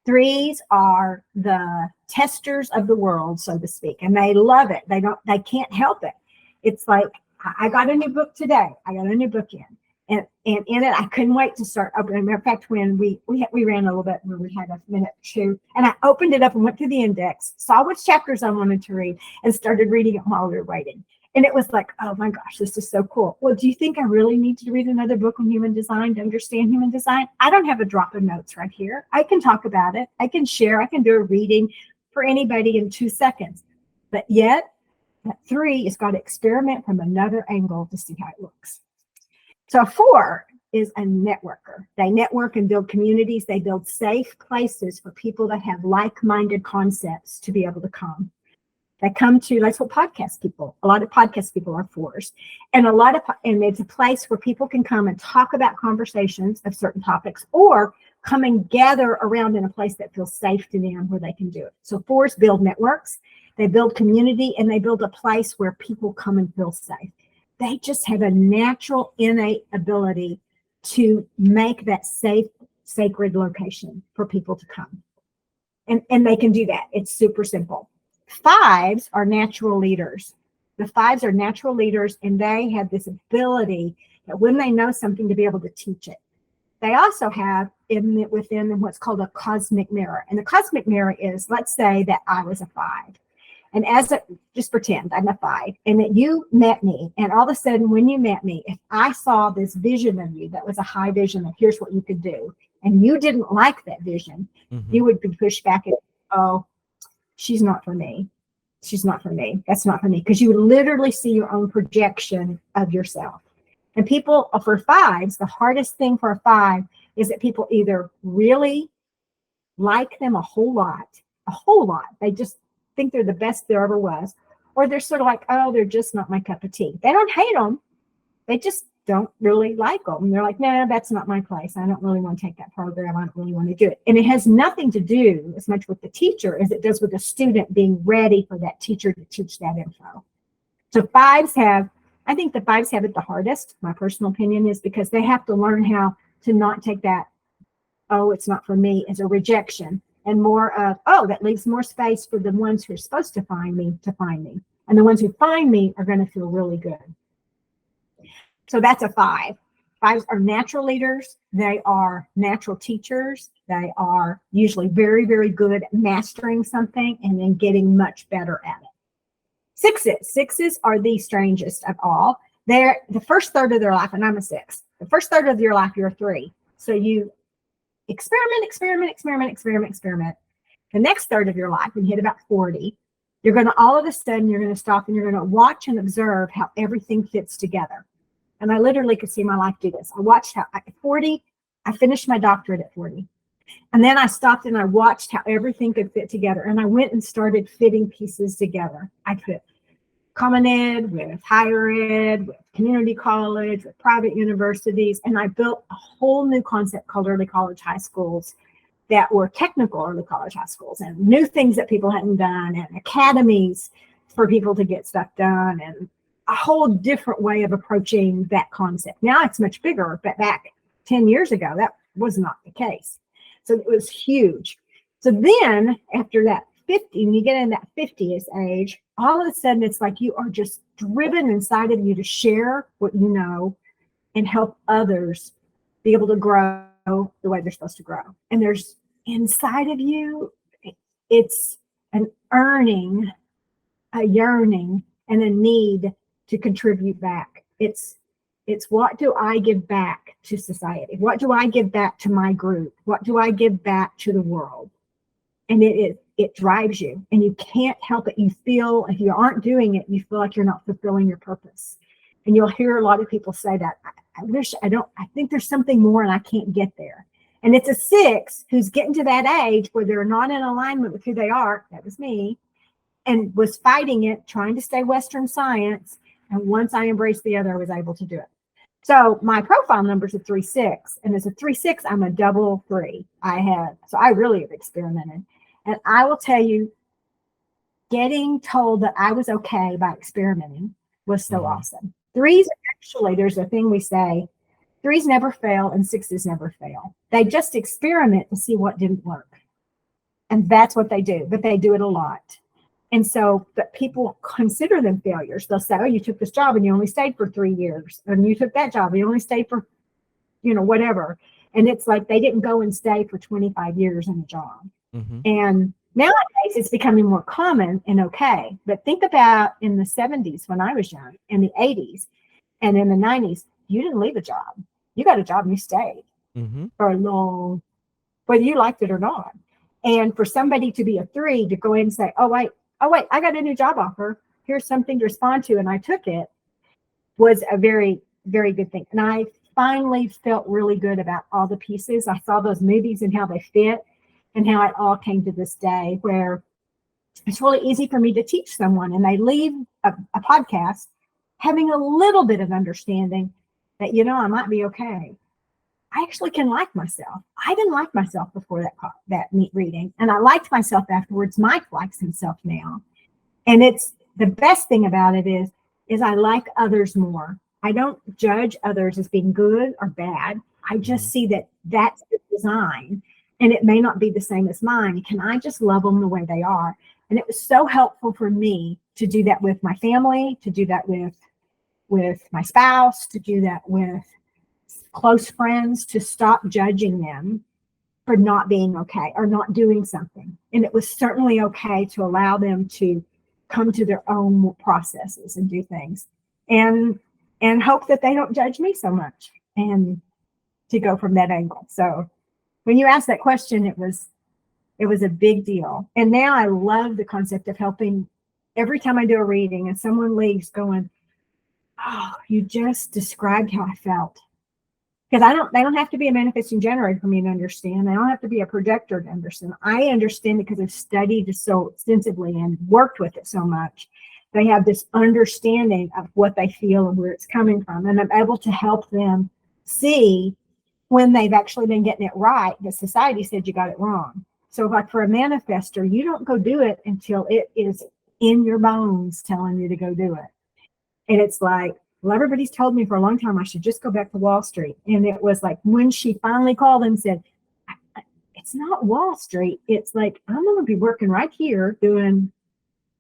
Threes are the testers of the world, so to speak, and they love it. They can't help it. It's like, I got a new book today. I got a new book in. And in it, I couldn't wait to start opening. Matter of fact, when we ran a little bit, where we had a minute or two, and I opened it up and went through the index, saw which chapters I wanted to read, and started reading it while we were waiting. And it was like, oh my gosh, this is so cool. Well, do you think I really need to read another book on human design to understand human design? I don't have a drop of notes right here. I can talk about it. I can share. I can do a reading for anybody in 2 seconds. But yet, that 3 has got to experiment from another angle to see how it looks. So a 4 is a networker. They network and build communities. They build safe places for people that have like-minded concepts to be able to come. They come to, that's what podcast people, a lot of podcast people are 4s. And and it's a place where people can come and talk about conversations of certain topics, or come and gather around in a place that feels safe to them where they can do it. So 4s build networks, they build community, and they build a place where people come and feel safe. They just have a natural, innate ability to make that safe, sacred location for people to come. And they can do that. It's super simple. 5s are natural leaders. The 5s are natural leaders, and they have this ability that when they know something, to be able to teach it. They also have within them what's called a cosmic mirror. And the cosmic mirror is, let's say that I was a 5. And just pretend I'm a 5, and that you met me. And all of a sudden, when you met me, if I saw this vision of you that was a high vision of here's what you could do, and you didn't like that vision, you would be pushed back and, oh, she's not for me. She's not for me. That's not for me. Because you would literally see your own projection of yourself. And people, for 5s, the hardest thing for a 5 is that people either really like them a whole lot. They just think they're the best there ever was. Or they're sort of like, oh, they're just not my cup of tea. They don't hate them. They just don't really like them. And they're like, no, that's not my place. I don't really want to take that program. I don't really want to do it. And it has nothing to do as much with the teacher as it does with the student being ready for that teacher to teach that info. So 5s have, I think the 5s have it the hardest. My personal opinion is because they have to learn how to not take that, oh, it's not for me, as a rejection, and more of, oh, that leaves more space for the ones who are supposed to find me. And the ones who find me are going to feel really good. So that's a 5. 5s are natural leaders. They are natural teachers. They are usually very, very good at mastering something and then getting much better at it. 6s are the strangest of all. They're the first third of their life, and I'm a 6. The first third of your life, you're a 3. So you experiment. The next third of your life, when you hit about 40, you're going to all of a sudden, you're going to stop and you're going to watch and observe how everything fits together. And I literally could see my life do this. I watched how at 40, I finished my doctorate at 40. And then I stopped and I watched how everything could fit together. And I went and started fitting pieces together. I put common ed with higher ed, with community college, with private universities. And I built a whole new concept called early college high schools that were technical early college high schools, and new things that people hadn't done, and academies for people to get stuff done, and a whole different way of approaching that concept. Now it's much bigger, but back 10 years ago, that was not the case. So it was huge. So then after that 50, when you get in that 50th age, all of a sudden it's like you are just driven inside of you to share what you know and help others be able to grow the way they're supposed to grow. And there's inside of you, it's an earning, a yearning, and a need to contribute back. It's what do I give back to society? What do I give back to my group? What do I give back to the world? And it drives you, and you can't help it. You feel, if you aren't doing it, you feel like you're not fulfilling your purpose. And you'll hear a lot of people say that, I think there's something more and I can't get there. And it's a 6 who's getting to that age where they're not in alignment with who they are. That was me. And was fighting it, trying to stay Western science. And once I embraced the other, I was able to do it. So my profile number is a 3-6. And as a 3-6, I'm a double 3. So I really have experimented. And I will tell you, getting told that I was okay by experimenting was so Mhm. awesome. Threes, actually, there's a thing we say, threes never fail and sixes never fail. They just experiment to see what didn't work. And that's what they do, but they do it a lot. And so, but people consider them failures. They'll say, oh, you took this job and you only stayed for 3 years. And you took that job and you only stayed for, whatever. And it's like they didn't go and stay for 25 years in a job. Mhm. And nowadays it's becoming more common and okay. But think about in the 70s when I was young, in the 80s, and in the 90s, you didn't leave a job. You got a job and you stayed Mhm. for a long, whether you liked it or not. And for somebody to be a three to go in and say, oh, wait, I got a new job offer. Here's something to respond to. And I took it was a very, very good thing. And I finally felt really good about all the pieces. I saw those movies and how they fit and how it all came to this day where it's really easy for me to teach someone and they leave a podcast having a little bit of understanding that, I might be okay. I actually can like myself. I didn't like myself before that meet reading, and I liked myself afterwards. Mike likes himself now, and it's the best thing about it is I like others more. I don't judge others as being good or bad. I just see that that's the design, and it may not be the same as mine. Can I just love them the way they are? And it was so helpful for me to do that with my family, to do that with my spouse, to do that with close friends, to stop judging them for not being okay or not doing something. And it was certainly okay to allow them to come to their own processes and do things and hope that they don't judge me so much and to go from that angle. So when you asked that question, it was a big deal. And now I love the concept of helping every time I do a reading and someone leaves going, oh, you just described how I felt. Because they don't have to be a manifesting generator for me to understand. They don't have to be a projector to understand. I understand it because I've studied it so extensively and worked with it so much. They have this understanding of what they feel and where it's coming from. And I'm able to help them see when they've actually been getting it right, that society said you got it wrong. So like for a manifester, you don't go do it until it is in your bones telling you to go do it. And it's like, well, everybody's told me for a long time I should just go back to Wall Street. And it was like when she finally called and said, it's not Wall Street. It's like, I'm going to be working right here doing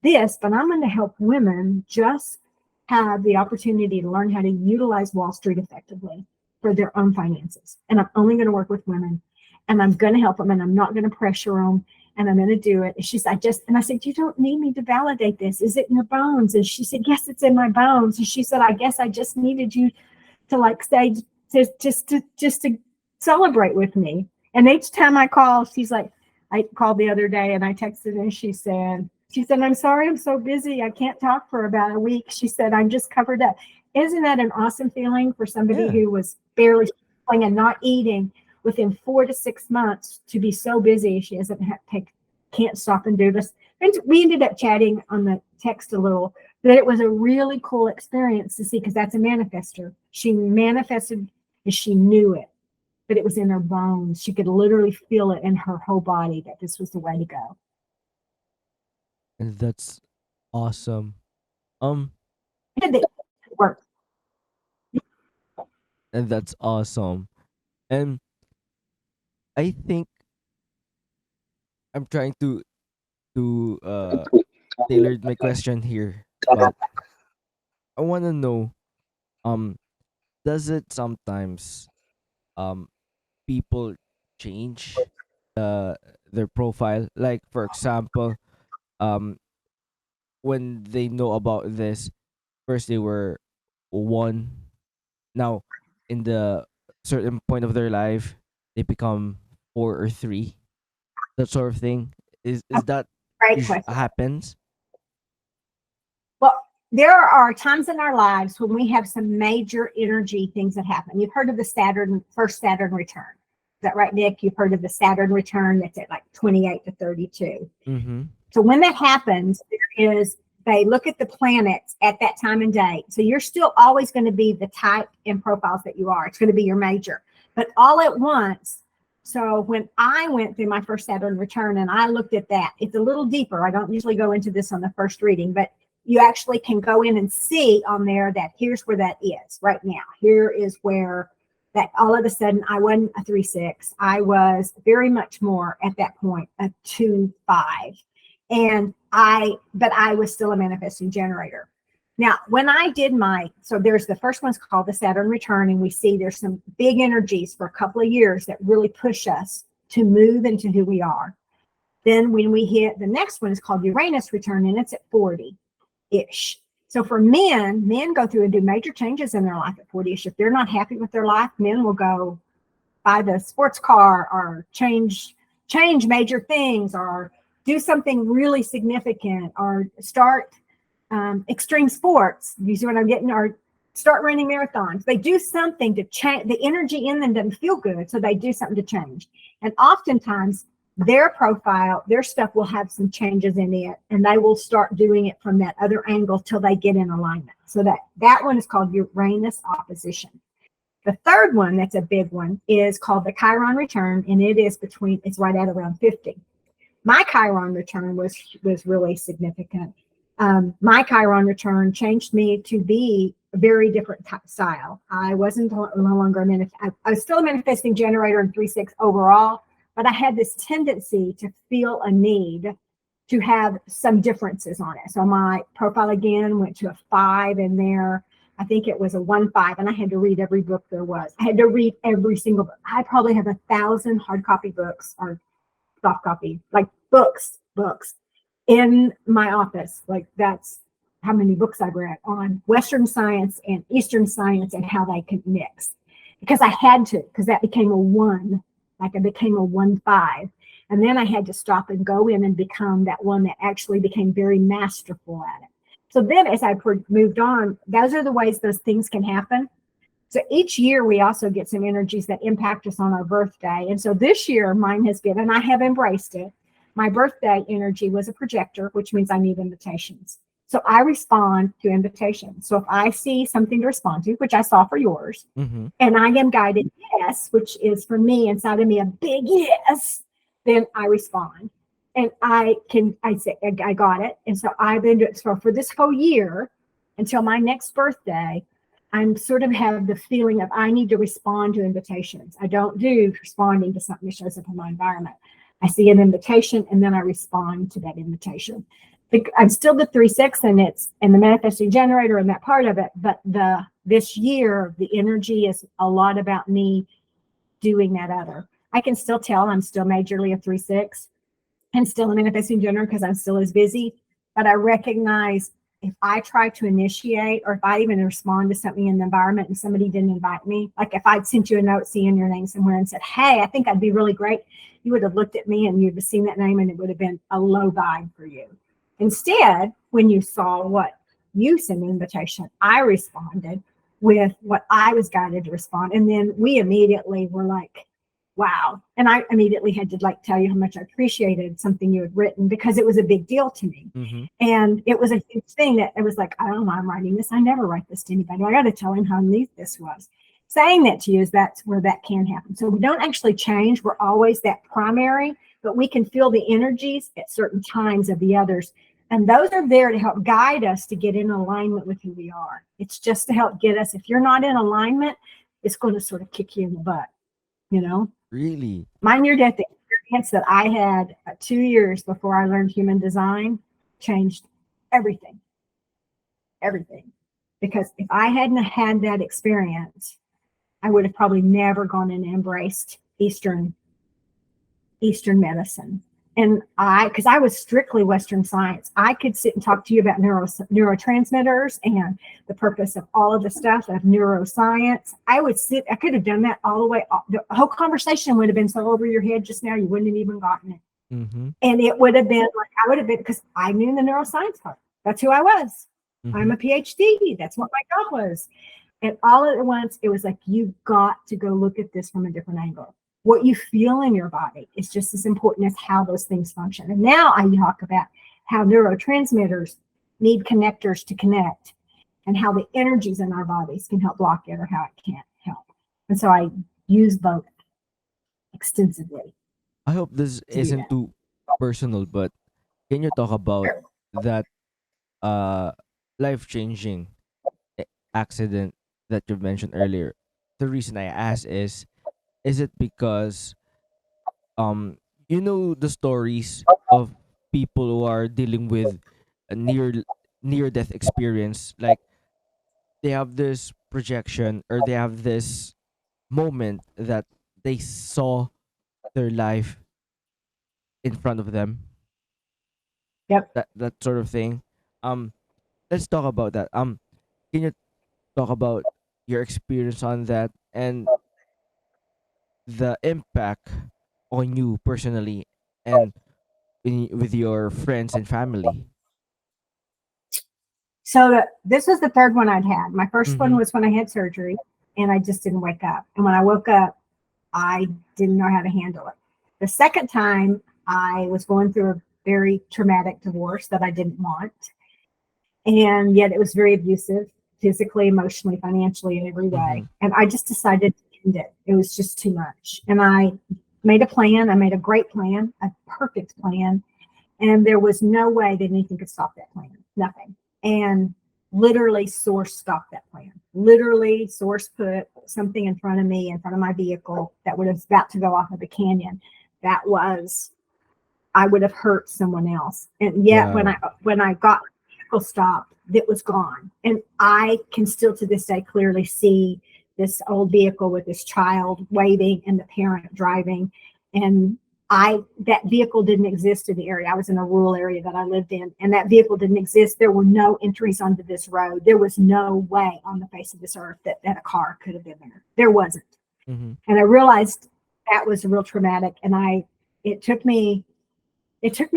this, but I'm going to help women just have the opportunity to learn how to utilize Wall Street effectively for their own finances. And I'm only going to work with women and I'm going to help them and I'm not going to pressure them. And I'm going to do it. And she said, and I said, you don't need me to validate this. Is it in your bones? And she said, yes, it's in my bones. And she said, I guess I just needed you to like say, just to celebrate with me. And each time I call, she's like, I called the other day and I texted and she said, I'm sorry, I'm so busy. I can't talk for about a week. She said, I'm just covered up. Isn't that an awesome feeling for somebody who was barely sleeping and not eating within 4 to 6 months to be so busy she can't stop and do this? And we ended up chatting on the text a little, but it was a really cool experience to see because that's a manifester. She manifested and she knew it, but it was in her bones. She could literally feel it in her whole body that this was the way to go. And that's awesome. Um, And it worked. and that's awesome. And I think I'm trying to tailor my question here, but I want to know, um, does it sometimes people change their profile? Like for example, um, when they know about this, first they were one. Now, in the certain point of their life, they become four or three. That sort of thing. Is that Great question. happens? Well, there are times in our lives when we have some major energy things that happen. You've heard of the first Saturn return. Is that right, Nick? You've heard of the Saturn return that's at like 28 to 32. Mm-hmm. So when that happens, they look at the planets at that time and date. So you're still always going to be the type and profiles that you are. It's going to be your major. But all at once, So when I went through my first Saturn return and I looked at that, it's a little deeper. I don't usually go into this on the first reading, but you actually can go in and see on there that here's where that is right now. Here is where that all of a sudden I wasn't a 3-6. I was very much more at that point a 2-5. But I was still a manifesting generator. Now, when I did so there's the first one's called the Saturn return, and we see there's some big energies for a couple of years that really push us to move into who we are. Then when we hit the next one is called Uranus return, and it's at 40-ish. So for men go through and do major changes in their life at 40-ish. If they're not happy with their life, men will go buy the sports car or change major things or do something really significant or start extreme sports. You see what I'm getting? Or start running marathons. They do something to change. The energy in them doesn't feel good, so they do something to change. And oftentimes their profile, their stuff will have some changes in it, and they will start doing it from that other angle till they get in alignment. So that one is called Uranus opposition. The third one, that's a big one, is called the Chiron return, and it's right at around 50. My Chiron return was really significant. My Chiron return changed me to be a very different style. I wasn't no longer I was still a manifesting generator in 3-6 overall, but I had this tendency to feel a need to have some differences on it. So my profile again went to a 5 in there. I think it was a 1-5, and I had to read every book there was. I had to read every single book. I probably have 1,000 hard copy books or soft copy, like books in my office. Like that's how many books I've read on Western science and Eastern science and how they can mix. Because I had to, because that became a 1, like I became a 1-5. And then I had to stop and go in and become that one that actually became very masterful at it. So then as I moved on, those are the ways those things can happen. So each year we also get some energies that impact us on our birthday. And so this year mine has been, and I have embraced it, my birthday energy was a projector, which means I need invitations. So I respond to invitations. So if I see something to respond to, which I saw for yours, and I am guided yes, which is for me inside of me a big yes, then I respond. And I say, I got it. And so I've been doing, so for this whole year until my next birthday, I'm sort of have the feeling of I need to respond to invitations. I don't do responding to something that shows up in my environment. I see an invitation and then I respond to that invitation. I'm still the 3-6 and the manifesting generator and that part of it, but this year the energy is a lot about me doing that other. I can still tell I'm still majorly a 3-6 and still a manifesting generator because I'm still as busy, but I recognize if I try to initiate or if I even respond to something in the environment and somebody didn't invite me, like if I'd sent you a note seeing your name somewhere and said, hey, I think I'd be really great, you would have looked at me and you'd have seen that name and it would have been a low vibe for you. Instead, when you saw what you sent an invitation, I responded with what I was guided to respond. And then we immediately were like, wow. And I immediately had to tell you how much I appreciated something you had written because it was a big deal to me. And it was a huge thing that it was like, I don't know, I'm writing this. I never write this to anybody. I got to tell him how neat this was. Saying that to you is that's where that can happen. So we don't actually change. We're always that primary, but we can feel the energies at certain times of the others. And those are there to help guide us to get in alignment with who we are. It's just to help get us. If you're not in alignment, it's going to sort of kick you in the butt, you know? Really? My near-death experience that I had 2 years before I learned human design changed everything. Everything. Because if I hadn't had that experience, I would have probably never gone and embraced Eastern medicine. And because I was strictly Western science, I could sit and talk to you about neurotransmitters and the purpose of all of the stuff of neuroscience. I could have done that all the way. The whole conversation would have been so over your head just now, you wouldn't have even gotten it. And it would have been because I knew the neuroscience part. That's who I was. I'm a PhD. That's what my job was. And all at once, it was like, you've got to go look at this from a different angle. What you feel in your body is just as important as how those things function. And now I talk about how neurotransmitters need connectors to connect and how the energies in our bodies can help block it or how it can't help. And so I use both extensively. I hope this To do isn't too personal, but can you talk about Sure. that uh life changing accident that you mentioned earlier? The reason I ask is it because um you know the stories of people who are dealing with a near death experience, like they have this projection or they have this moment that they saw their life in front of them, Yep. that sort of thing. um let's talk about that. Can you talk about your experience on that and the impact on you personally and with your friends and family? So this was the third one I'd had. My first one Mm-hmm. was when I had surgery and I just didn't wake up. And when I woke up, I didn't know how to handle it. The second time, I was going through a very traumatic divorce that I didn't want. And yet it was very abusive, physically, emotionally, financially, in every Mm-hmm. way. And I just decided to end it. It was just too much. And I made a plan. I made a great plan, a perfect plan. And there was no way that anything could stop that plan. Nothing. And literally, Source stopped that plan. Literally, Source put something in front of me, in front of my vehicle, that would have about to go off of the canyon. That was, I would have hurt someone else. And yet Wow. when I got my vehicle stopped, it was gone. And I can still to this day clearly see this old vehicle with this child waving and the parent driving. And that vehicle didn't exist in the area. I was in a rural area that I lived in, and that vehicle didn't exist. There were no entries onto this road. There was no way on the face of this earth that a car could have been there. There wasn't. Mm-hmm. And I realized that was real traumatic. And it took me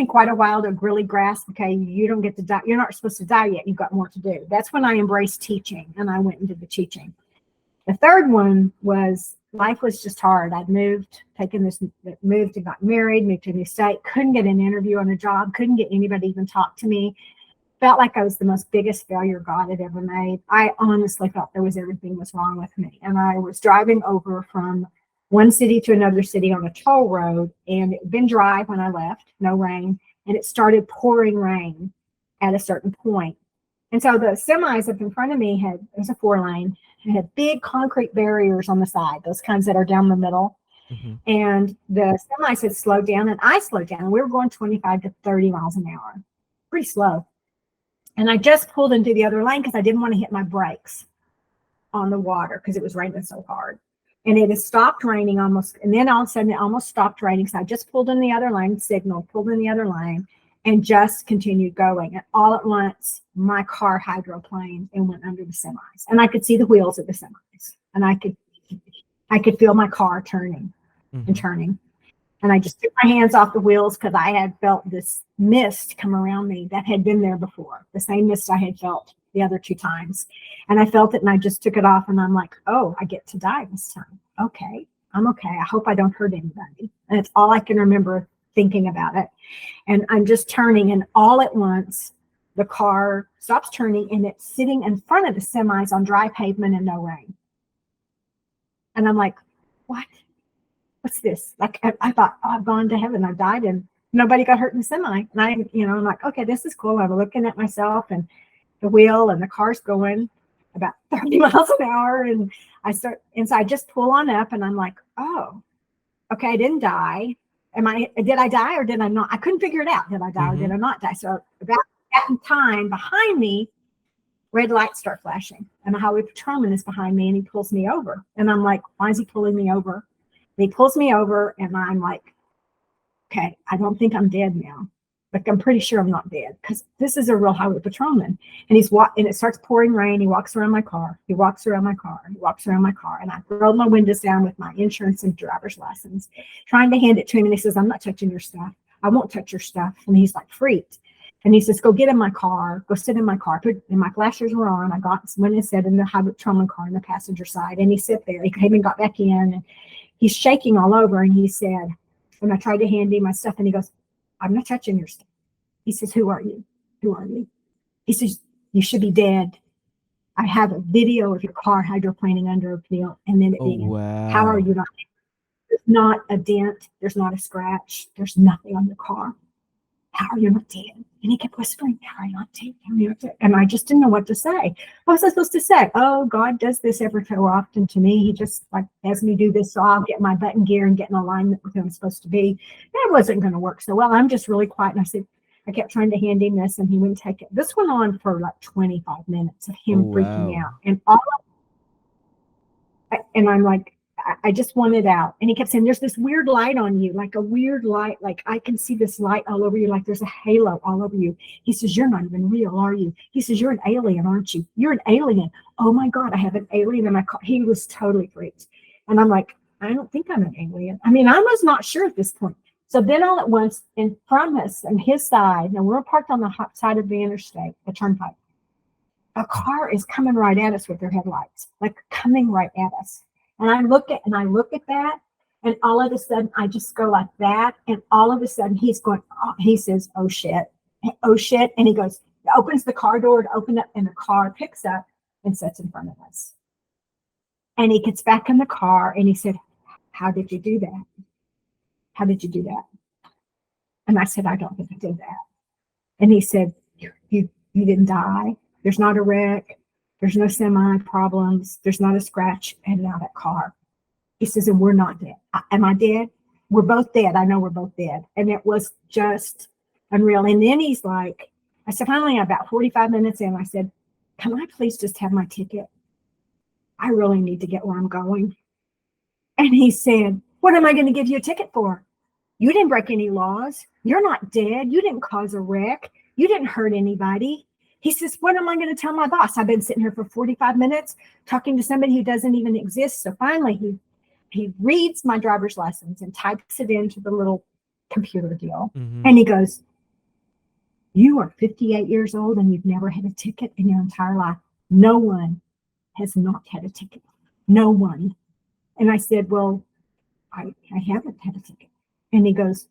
quite a while to really grasp, okay, you don't get to die. You're not supposed to die yet. You've got more to do. That's when I embraced teaching and I went into the teaching. The third one was life was just hard. I'd moved and got married, moved to a new state, couldn't get an interview on a job, couldn't get anybody to even talk to me. Felt like I was the most biggest failure God had ever made. I honestly felt everything was wrong with me. And I was driving over from one city to another city on a toll road, and it had been dry when I left, no rain, and it started pouring rain at a certain point. And so the semis up in front of me it was a 4-lane, it had big concrete barriers on the side, those kinds that are down the middle. Mm-hmm. And the semis had slowed down, and I slowed down. We were going 25 to 30 miles an hour, pretty slow. And I just pulled into the other lane because I didn't want to hit my brakes on the water because it was raining so hard. And it had stopped raining almost. And then all of a sudden, it almost stopped raining. So I just pulled in the other lane, signaled, pulled in the other lane, and just continued going. And all at once, my car hydroplaned and went under the semis. And I could see the wheels of the semis. And I could feel my car turning Mm-hmm. and turning. And I just took my hands off the wheels because I had felt this mist come around me that had been there before, the same mist I had felt the other 2 times. And I felt it and I just took it off, and I'm like, oh, I get to die this time. Okay, I'm okay. I hope I don't hurt anybody. And it's all I can remember thinking about it. And I'm just turning, and all at once, the car stops turning and it's sitting in front of the semis on dry pavement and no rain. And I'm like, what? What's this? Like, I thought, oh, I've gone to heaven. I died and nobody got hurt in the semi. And I'm like, okay, this is cool. I'm looking at myself and the wheel, and the car's going about 30 miles an hour. And so I just pull on up, and I'm like, oh, okay, I didn't die. Did I die or did I not? I couldn't figure it out. Did I die or did I not die? So about that time behind me, red lights start flashing, and the highway patrolman is behind me, and he pulls me over. And I'm like, why is he pulling me over? And he pulls me over, and I'm like, okay, I don't think I'm dead now. Like, I'm pretty sure I'm not dead because this is a real highway patrolman. And and it starts pouring rain. He walks around my car. He walks around my car. He walks around my car. And I rolled my windows down with my insurance and driver's license, trying to hand it to him. And he says, I'm not touching your stuff. I won't touch your stuff. And he's like freaked. And he says, go get in my car. Go sit in my car. And my flashers were on. I went and sat in the highway patrolman car on the passenger side. And he sat there. He came and got back in. And he's shaking all over. And he said, and I tried to hand him my stuff. And he goes, I'm not touching your stuff. He says, who are you? Who are you? He says, you should be dead. I have a video of your car hydroplaning under a field and then it Oh being. How are wow. you not? There's not a dent. There's not a scratch. There's nothing on the car. How are you not dead? And he kept whispering, how are you not dead? How are you not dead? And I just didn't know what to say. What was I supposed to say? Oh, God does this every so often to me. He just like has me do this, so I'll get my button gear and get in alignment with who I'm supposed to be. It wasn't going to work so well. I'm just really quiet. And I kept trying to hand him this and he wouldn't take it. This went on for like 25 minutes of him freaking out. And I'm like, I just want it out. And he kept saying, there's this weird light on you, like a weird light. Like I can see this light all over you. Like there's a halo all over you. He says, you're not even real, are you? He says, you're an alien, aren't you? You're an alien. Oh my God, I have an alien in my car. He was totally freaked. And I'm like, I don't think I'm an alien. I mean, I was not sure at this point. So then all at once, in front of us and his side, and we're parked on the hot side of the interstate, the turnpike. A car is coming right at us with their headlights, like coming right at us. And I look at that, and all of a sudden I just go like that, and all of a sudden he's going, oh, he says, oh shit, and he goes, opens the car door to open up, and the car picks up and sits in front of us. And he gets back in the car and he said, how did you do that? How did you do that? And I said, I don't think I did that. And he said, you didn't die. There's not a wreck. There's no semi problems. There's not a scratch and not a car. He says, and we're not dead. Am I dead? We're both dead. I know we're both dead. And it was just unreal. And then he's like, I said, finally, about 45 minutes in, I said, can I please just have my ticket? I really need to get where I'm going. And he said, what am I going to give you a ticket for? You didn't break any laws. You're not dead. You didn't cause a wreck. You didn't hurt anybody. He says, what am I going to tell my boss? I've been sitting here for 45 minutes talking to somebody who doesn't even exist. So finally, he reads my driver's license and types it into the little computer deal. Mm-hmm. And he goes, you are 58 years old and you've never had a ticket in your entire life. No one has not had a ticket. No one. And I said, well, I haven't had a ticket. And he goes,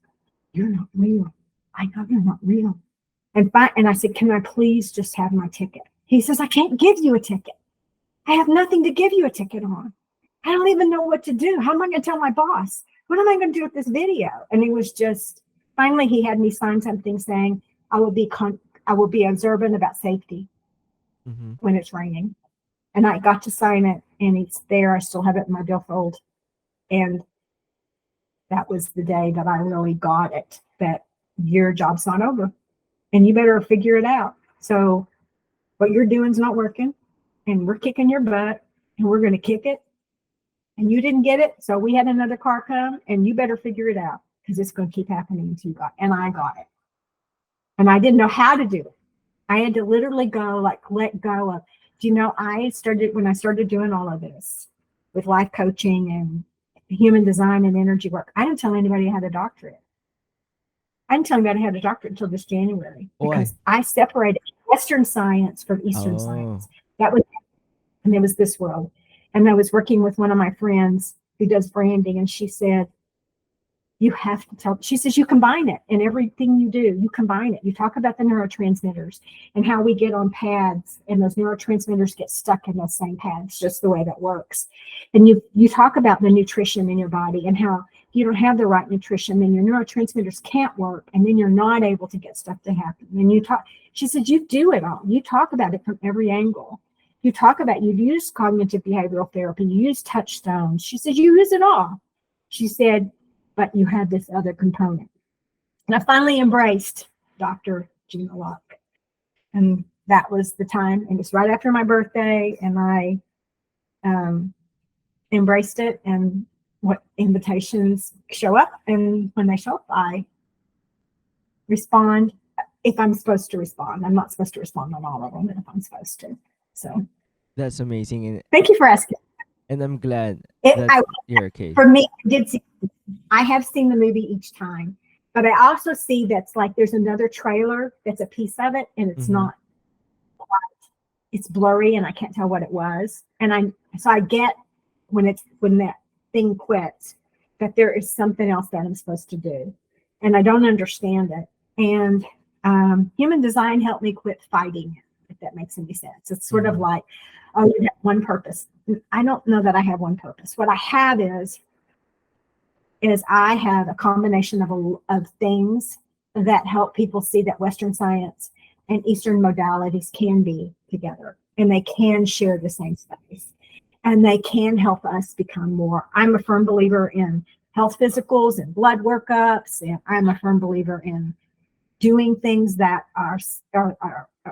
you're not real. I know you're not real. And I said, can I please just have my ticket? He says, I can't give you a ticket. I have nothing to give you a ticket on. I don't even know what to do. How am I going to tell my boss? What am I going to do with this video? And he was just, finally, he had me sign something saying, I will be observant about safety when it's raining. And I got to sign it, and it's there. I still have it in my billfold. And that was the day that I really got it, that your job's not over. And you better figure it out. So what you're doing is not working, and we're kicking your butt, and we're going to kick it. And you didn't get it, so we had another car come, and you better figure it out because it's going to keep happening until you got it. And I got it. And I didn't know how to do it. I had to literally go, like, let go of. Do you know, when I started doing all of this with life coaching and human design and energy work, I didn't tell anybody I had a doctorate. I didn't tell anybody I had a doctorate until this January because I separated Western science from Eastern science. And it was this world. And I was working with one of my friends who does branding, and she said, you have to tell, she says, you combine it in everything you do. You combine it. You talk about the neurotransmitters and how we get on pads, and those neurotransmitters get stuck in those same pads, just the way that works. And you talk about the nutrition in your body and how if you don't have the right nutrition, then your neurotransmitters can't work, and then you're not able to get stuff to happen. And she said, you do it all. You talk about it from every angle. You talk about, you use cognitive behavioral therapy, you use touchstones. She said, you use it all. She said, but you had this other component. And I finally embraced Dr. Jeana Locke. And that was the time. And it's right after my birthday. And I embraced it. And what invitations show up. And when they show up, I respond if I'm supposed to respond. I'm not supposed to respond on all of them if I'm supposed to. So That's amazing. And thank you for asking. And I'm glad you're okay. For me, I have seen the movie each time, but I also see that's like there's another trailer that's a piece of it, and it's not quite, it's blurry, and I can't tell what it was. And I get when that thing quits that there is something else that I'm supposed to do, and I don't understand it. And human design helped me quit fighting, if that makes any sense. It's sort of like, oh, you have one purpose. I don't know that I have one purpose. What I have is is I have a combination of things that help people see that Western science and Eastern modalities can be together, and they can share the same space, and they can help us become more. I'm a firm believer in health physicals and blood workups, and I'm a firm believer in doing things that are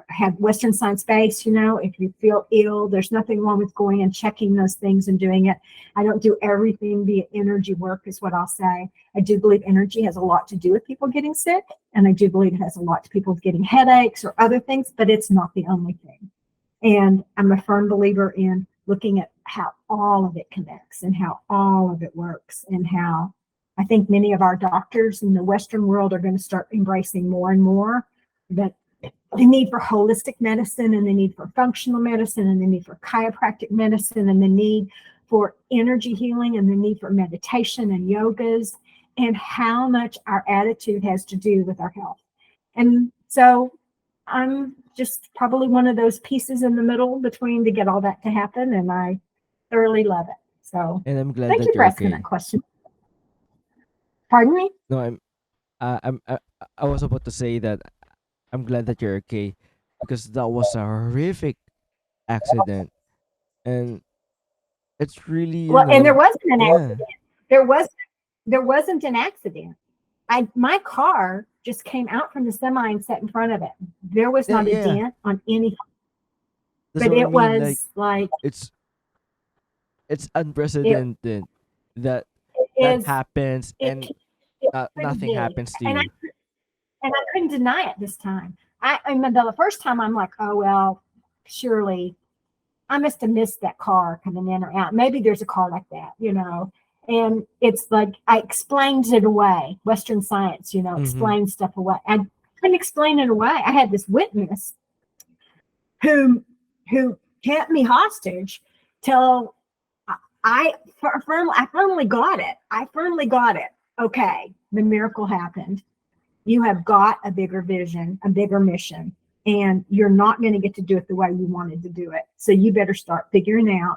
have Western science base. If you feel ill, there's nothing wrong with going and checking those things and doing it. I don't do everything via energy work, is what I'll say. I do believe energy has a lot to do with people getting sick, and I do believe it has a lot to people getting headaches or other things, but it's not the only thing. And I'm a firm believer in looking at how all of it connects and how all of it works, and how I think many of our doctors in the Western world are going to start embracing more and more that the need for holistic medicine, and the need for functional medicine, and the need for chiropractic medicine, and the need for energy healing, and the need for meditation and yogas, and how much our attitude has to do with our health. And so I'm just probably one of those pieces in the middle between to get all that to happen, and I thoroughly love it. So And I'm glad thank that you for you're asking okay. that question. Pardon me? No, I was about to say that I'm glad that you're okay, because that was a horrific accident, and it's really, Well, and there wasn't an yeah, accident. There wasn't an accident. My car just came out from the semi and sat in front of it. There was yeah, not a yeah. dent on anything, That's but what I it mean. Like, was like it's it unprecedented that that is happens, it and it could nothing be, happens to and you. I couldn't deny it this time. I remember the first time I'm like, oh well, surely I must have missed that car coming in or out. Maybe there's a car like that. And it's like I explained it away. Western science, Mm-hmm. explains stuff away. I couldn't explain it away. I had this witness who kept me hostage till I firmly got it. I firmly got it. Okay, the miracle happened. You have got a bigger vision, a bigger mission, and you're not going to get to do it the way you wanted to do it. So you better start figuring out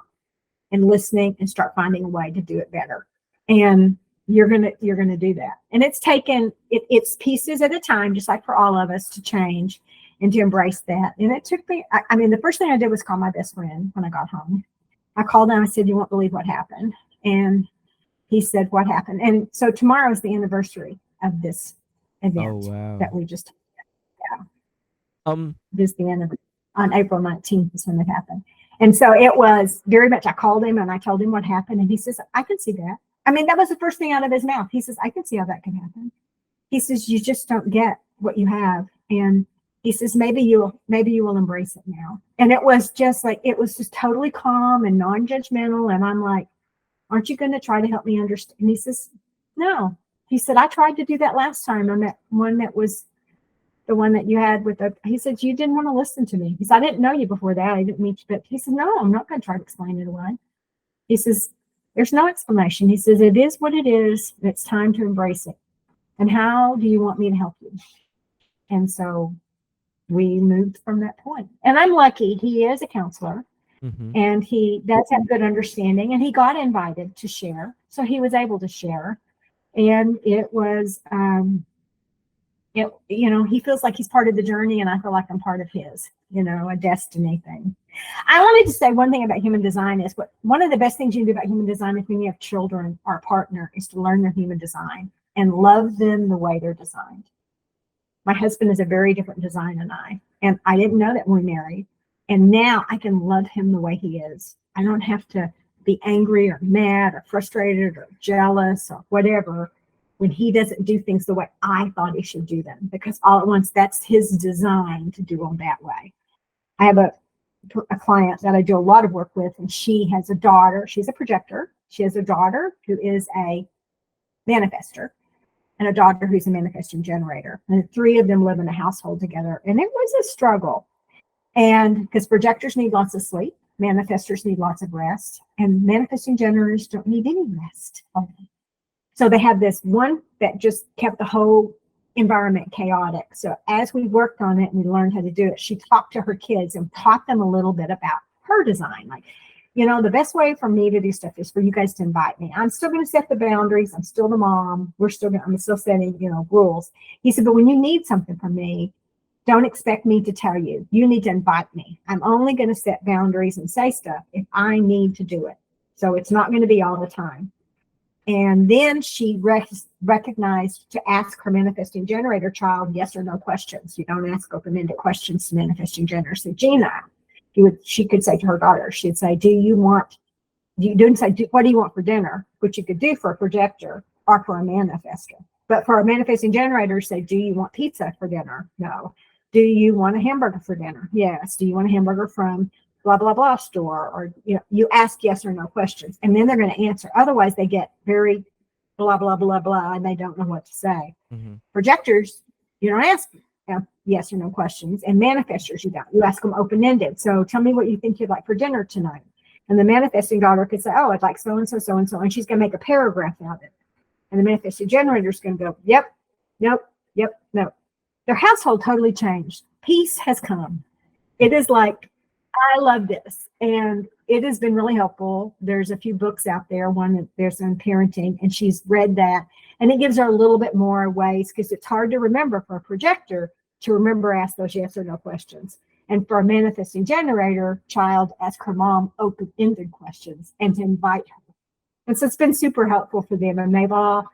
and listening and start finding a way to do it better. And you're gonna do that. And it's taken it's pieces at a time, just like for all of us, to change and to embrace that. And it took me. I mean, the first thing I did was call my best friend when I got home. I called him. I said, "You won't believe what happened." And he said, "What happened?" And so tomorrow is the anniversary of this Oh event wow. that we just Um. this the end of on April 19th is when it happened. And so it was very much, I called him and I told him what happened. And he says, I can see that. I mean, that was the first thing out of his mouth. He says, I can see how that can happen. He says, you just don't get what you have. And he says, maybe you will embrace it now. And it was just like, it was just totally calm and non-judgmental. And I'm like, aren't you going to try to help me understand? And he says, no. He said, I tried to do that last time on that one that was the one that you had with he said, you didn't want to listen to me. He said, I didn't know you before that. I didn't meet you, but he said, no, I'm not going to try to explain it away. He says, there's no explanation. He says, it is what it is. And it's time to embrace it. And how do you want me to help you? And so we moved from that point. And I'm lucky. He is a counselor, Mm-hmm. and he does have good understanding, and he got invited to share. So he was able to share. And it was, he feels like he's part of the journey, and I feel like I'm part of his, a destiny thing. I wanted to say one thing about human design is one of the best things you can do about human design is when you have children or a partner is to learn their human design and love them the way they're designed. My husband is a very different design than I, and I didn't know that when we married. And now I can love him the way he is. I don't have to be angry or mad or frustrated or jealous or whatever when he doesn't do things the way I thought he should do them, because all at once that's his design to do them that way. I have a client that I do a lot of work with, and she has a daughter. She's a projector. She has a daughter who is a manifester and a daughter who's a manifesting generator. And the three of them live in a household together. And it was a struggle. And because projectors need lots of sleep, manifestors need lots of rest, and manifesting generators don't need any rest. So they have this one that just kept the whole environment chaotic. So as we worked on it and we learned how to do it, she talked to her kids and taught them a little bit about her design. Like, the best way for me to do stuff is for you guys to invite me. I'm still going to set the boundaries. I'm still the mom. I'm still setting, rules. He said, but when you need something from me, don't expect me to tell you. You need to invite me. I'm only going to set boundaries and say stuff if I need to do it. So it's not going to be all the time. And then she recognized to ask her manifesting generator child yes or no questions. You don't ask open-ended questions to manifesting generators. So Jeana, she could say to her daughter, she'd say, what do you want for dinner? Which you could do for a projector or for a manifester. But for a manifesting generator, say, do you want pizza for dinner? No. Do you want a hamburger for dinner? Yes. Do you want a hamburger from blah, blah, blah store? Or, you ask yes or no questions, and then they're going to answer. Otherwise, they get very blah, blah, blah, blah, and they don't know what to say. Mm-hmm. Projectors, you don't ask yes or no questions, and manifestors, you don't. You ask them open-ended. So tell me what you think you'd like for dinner tonight. And the manifesting daughter could say, oh, I'd like so-and-so, so-and-so, and she's going to make a paragraph out of it. And the manifesting generator is going to go, yep, nope, yep, no. Their household totally changed. Peace has come. It is like, I love this. And it has been really helpful. There's a few books out there. There's on parenting, and she's read that. And it gives her a little bit more ways, because it's hard to remember for a projector to remember ask those yes or no questions. And for a manifesting generator child, ask her mom open-ended questions and to invite her. And so it's been super helpful for them. And they've all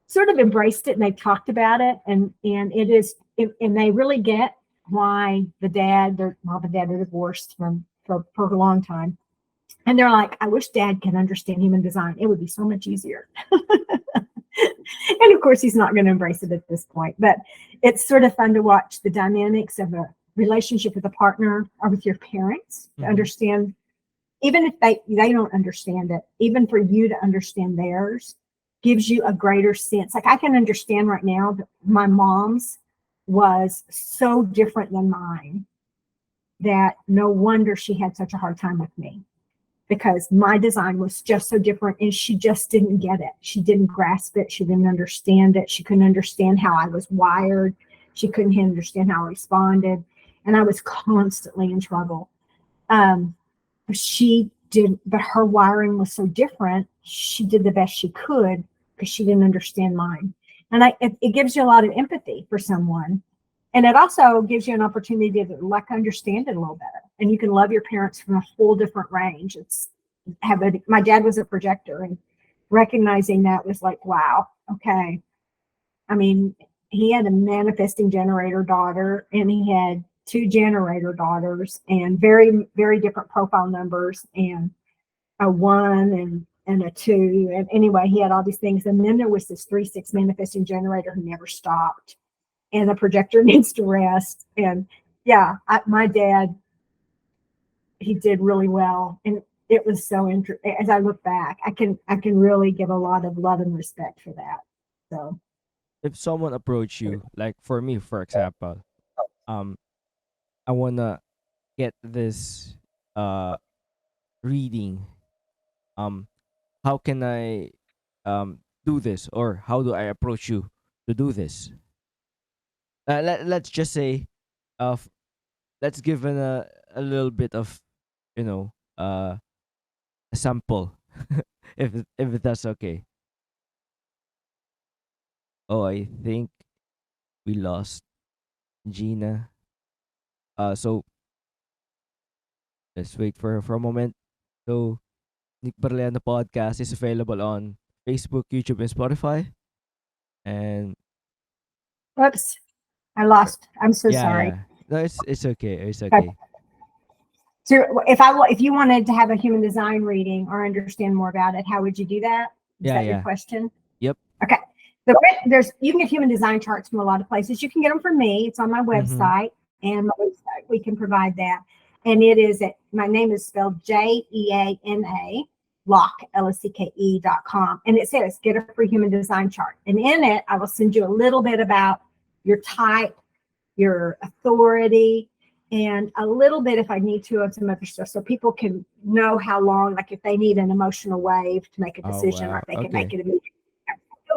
sort of embraced it, and they've talked about it. And they really get why their mom and dad are divorced for a long time. And they're like, I wish dad can understand human design. It would be so much easier. And of course, he's not going to embrace it at this point. But it's sort of fun to watch the dynamics of a relationship with a partner or with your parents to understand, even if they don't understand it, even for you to understand theirs gives you a greater sense. Like I can understand right now that my mom's was so different than mine that no wonder she had such a hard time with me, because my design was just so different and she just didn't get it. She didn't grasp it. She didn't understand it. She couldn't understand how I was wired. She couldn't understand how I responded. And I was constantly in trouble. But her wiring was so different. She did the best she could because she didn't understand mine. And it gives you a lot of empathy for someone. And it also gives you an opportunity to understand it a little better. And you can love your parents from a whole different range. My dad was a projector, and recognizing that was like, wow, okay. I mean, he had a manifesting generator daughter, and he had 2 generator daughters, and very, very different profile numbers, and a 1 and a 2. And anyway, he had all these things. And then there was this 3/6 manifesting generator who never stopped. And the projector needs to rest. And yeah, my dad, he did really well. And it was so interesting. As I look back, I can really give a lot of love and respect for that. So If someone approach you, like for me, for example, I wanna get this reading. How can I do this, or how do I approach you to do this? Let's just say, let's give a little bit of, a sample, if that's okay. Oh, I think we lost Gina. So let's wait for her for a moment. So Nick Barellano podcast is available on Facebook, YouTube, and Spotify. And whoops, I lost. I'm so yeah, sorry. yeah. No, it's okay. It's Okay. okay. So if you wanted to have a human design reading or understand more about it, how would you do that? Is that your question? Yep. Okay. You can get human design charts from a lot of places. You can get them from me. It's on my website, and my website, we can provide that. And it is my name is spelled Jeana Locke, LOCKE.com. And it says get a free human design chart. And in it, I will send you a little bit about your type, your authority, and a little bit, if I need to, of some other stuff, so people can know how long, like if they need an emotional wave to make a decision, or if they can make it immediately.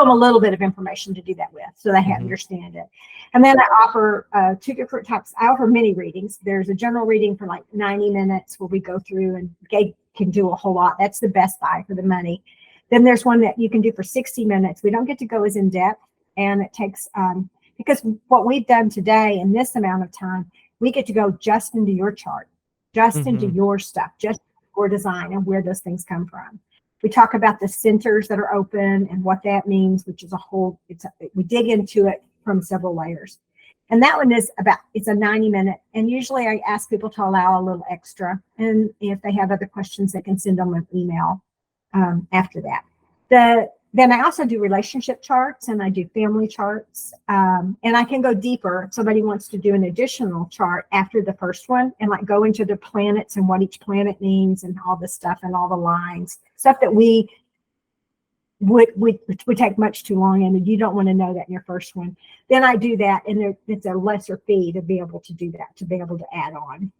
them a little bit of information to do that with, so they understand it. And then I offer two different types. I offer mini readings. There's a general reading for like 90 minutes where we go through and they can do a whole lot. That's the best buy for the money. Then there's one that you can do for 60 minutes. We don't get to go as in depth, and it takes because what we've done today in this amount of time, we get to go just into your chart, just into your stuff, just your design and where those things come from. We talk about the centers that are open and what that means, which is we dig into it from several layers. And that one is it's a 90-minute. And usually I ask people to allow a little extra. And if they have other questions, they can send them an email after that. Then I also do relationship charts and I do family charts. And I can go deeper if somebody wants to do an additional chart after the first one and like go into the planets and what each planet means and all the stuff and all the lines, stuff that we would take much too long, and you don't want to know that in your first one. Then I do that, and it's a lesser fee to be able to do that, to be able to add on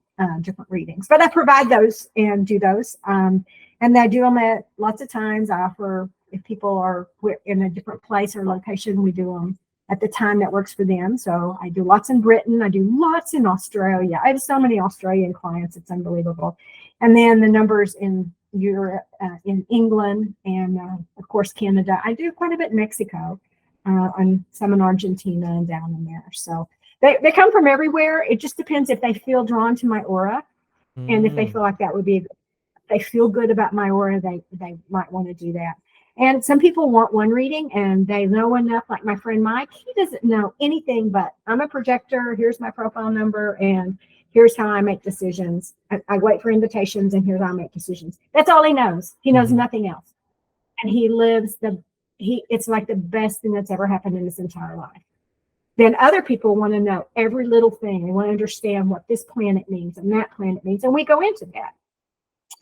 different readings. But I provide those and do those. And I do them at lots of times. I offer, if people are in a different place or location, we do them at the time that works for them. So I do lots in Britain. I do lots in Australia. I have so many Australian clients. It's unbelievable. And then the numbers in Europe, in England, and of course, Canada. I do quite a bit in Mexico, and some in Argentina and down in there. So they come from everywhere. It just depends if they feel drawn to my aura, and if they feel like that would be, they feel good about my aura, they might want to do that. And some people want one reading and they know enough, like my friend Mike, he doesn't know anything, but I'm a projector. Here's my profile number and here's how I make decisions. I wait for invitations and here's how I make decisions. That's all he knows. He knows nothing else. And he lives it's like the best thing that's ever happened in his entire life. Then other people want to know every little thing. They want to understand what this planet means and that planet means. And we go into that.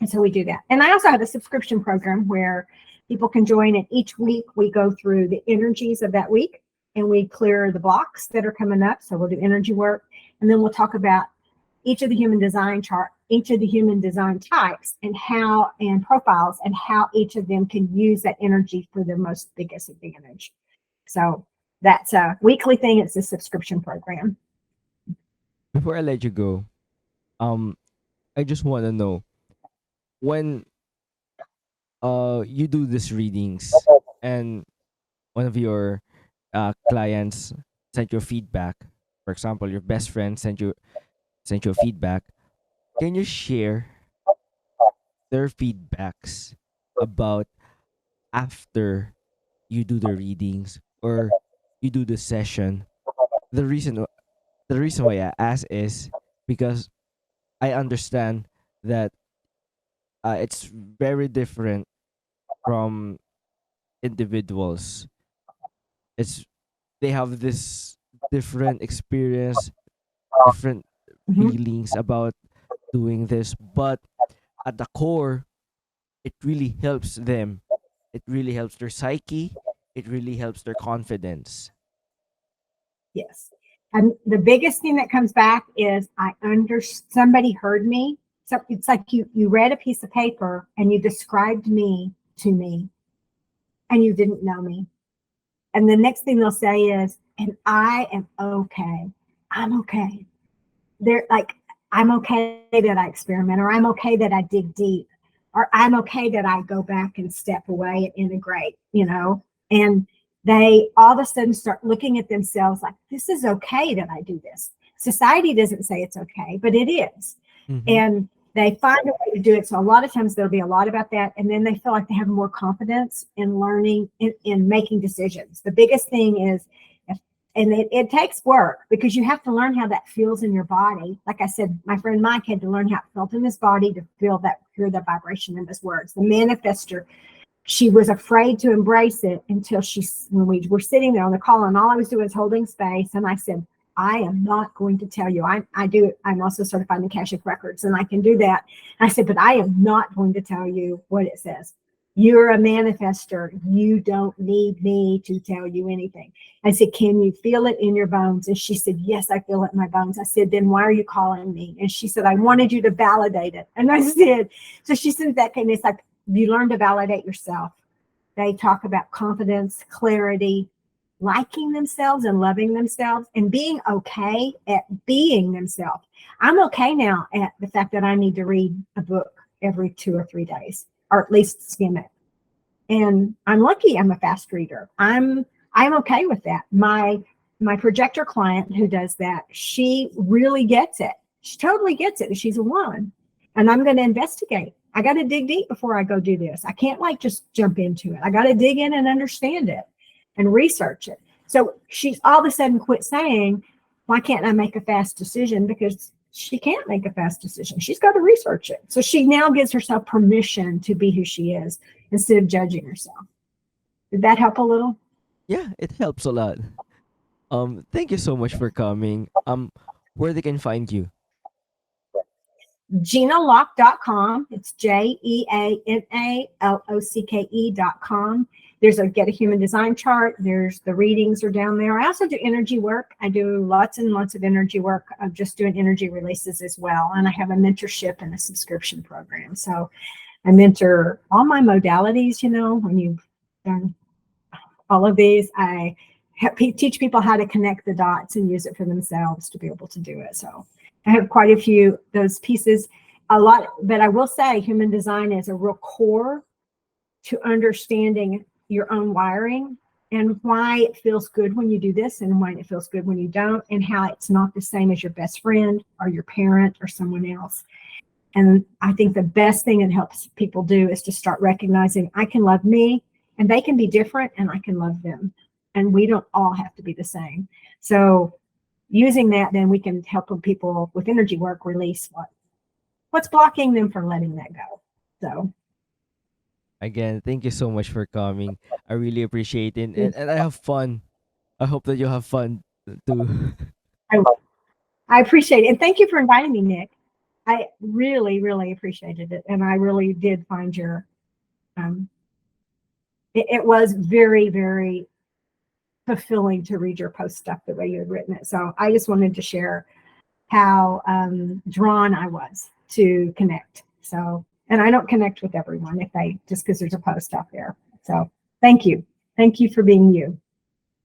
And so we do that. And I also have a subscription program where people can join, and each week we go through the energies of that week and we clear the blocks that are coming up. So we'll do energy work, and then we'll talk about each of the human design chart, each of the human design types and profiles, and how each of them can use that energy for their most biggest advantage. So that's a weekly thing. It's a subscription program. Before I let you go, I just want to know, when you do these readings and one of your clients sent you feedback, for example, your best friend sent you feedback, can you share their feedbacks about after you do the readings or you do the session? The reason why I ask is because I understand that it's very different from individuals. They have this different experience, different feelings about doing this, but at the core, it really helps them. It really helps their psyche. It really helps their confidence. Yes. And the biggest thing that comes back is somebody heard me. So it's like you read a piece of paper and you described me to me and you didn't know me. And the next thing they'll say is, and I am okay. I'm okay. They're like, I'm okay that I experiment, or I'm okay that I dig deep, or I'm okay that I go back and step away and integrate, and they all of a sudden start looking at themselves like, this is okay that I do this. Society doesn't say it's okay, but it is. And they find a way to do it. So a lot of times there'll be a lot about that. And then they feel like they have more confidence in learning, in making decisions. The biggest thing is, and it takes work, because you have to learn how that feels in your body. Like I said, my friend Mike had to learn how it felt in his body to hear the vibration in his words. The manifester, she was afraid to embrace it until when we were sitting there on the call, and all I was doing was holding space. And I said, I am not going to tell you. I'm also certified in Akashic Records, and I can do that. And I said, but I am not going to tell you what it says. You're a manifester. You don't need me to tell you anything. I said, can you feel it in your bones? And she said, yes, I feel it in my bones. I said, then why are you calling me? And she said, I wanted you to validate it. And I said, so she said that, and it's like, you learn to validate yourself. They talk about confidence, clarity, liking themselves and loving themselves, and being okay at being themselves. I'm okay now at the fact that I need to read a book every 2 or 3 days, or at least skim it. And I'm lucky I'm a fast reader. I'm okay with that. My projector client who does that, she really gets it. She totally gets it. She's a woman. And I'm going to investigate. I got to dig deep before I go do this. I can't like just jump into it. I got to dig in and understand it and research it. So she's all of a sudden quit saying, why can't I make a fast decision? Because she can't make a fast decision. She's got to research it. So she now gives herself permission to be who she is instead of judging herself. Did that help a little? Yeah, it helps a lot. Thank you so much for coming. Where they can find you? JeanaLocke.com. It's JeanaLocke.com. There's a Get a Human Design chart. There's the readings are down there. I also do energy work. I do lots and lots of energy work. I'm just doing energy releases as well. And I have a mentorship and a subscription program. So I mentor all my modalities, when you've done all of these. I teach people how to connect the dots and use it for themselves to be able to do it. So I have quite a few those pieces, a lot, but I will say human design is a real core to understanding your own wiring and why it feels good when you do this and why it feels good when you don't, and how it's not the same as your best friend or your parent or someone else. And I think the best thing it helps people do is to start recognizing I can love me and they can be different and I can love them. And we don't all have to be the same. So using that, then we can help people with energy work release what's blocking them from letting that go. So Again, thank you so much for coming. I really appreciate it. And I have fun. I hope that you have fun too. I appreciate it. And thank you for inviting me, Nick. I really, really appreciated it. And I really did find your, it was very, very fulfilling to read your post stuff the way you had written it. So I just wanted to share how drawn I was to connect. So, and I don't connect with everyone just because there's a post out there. So thank you. Thank you for being you.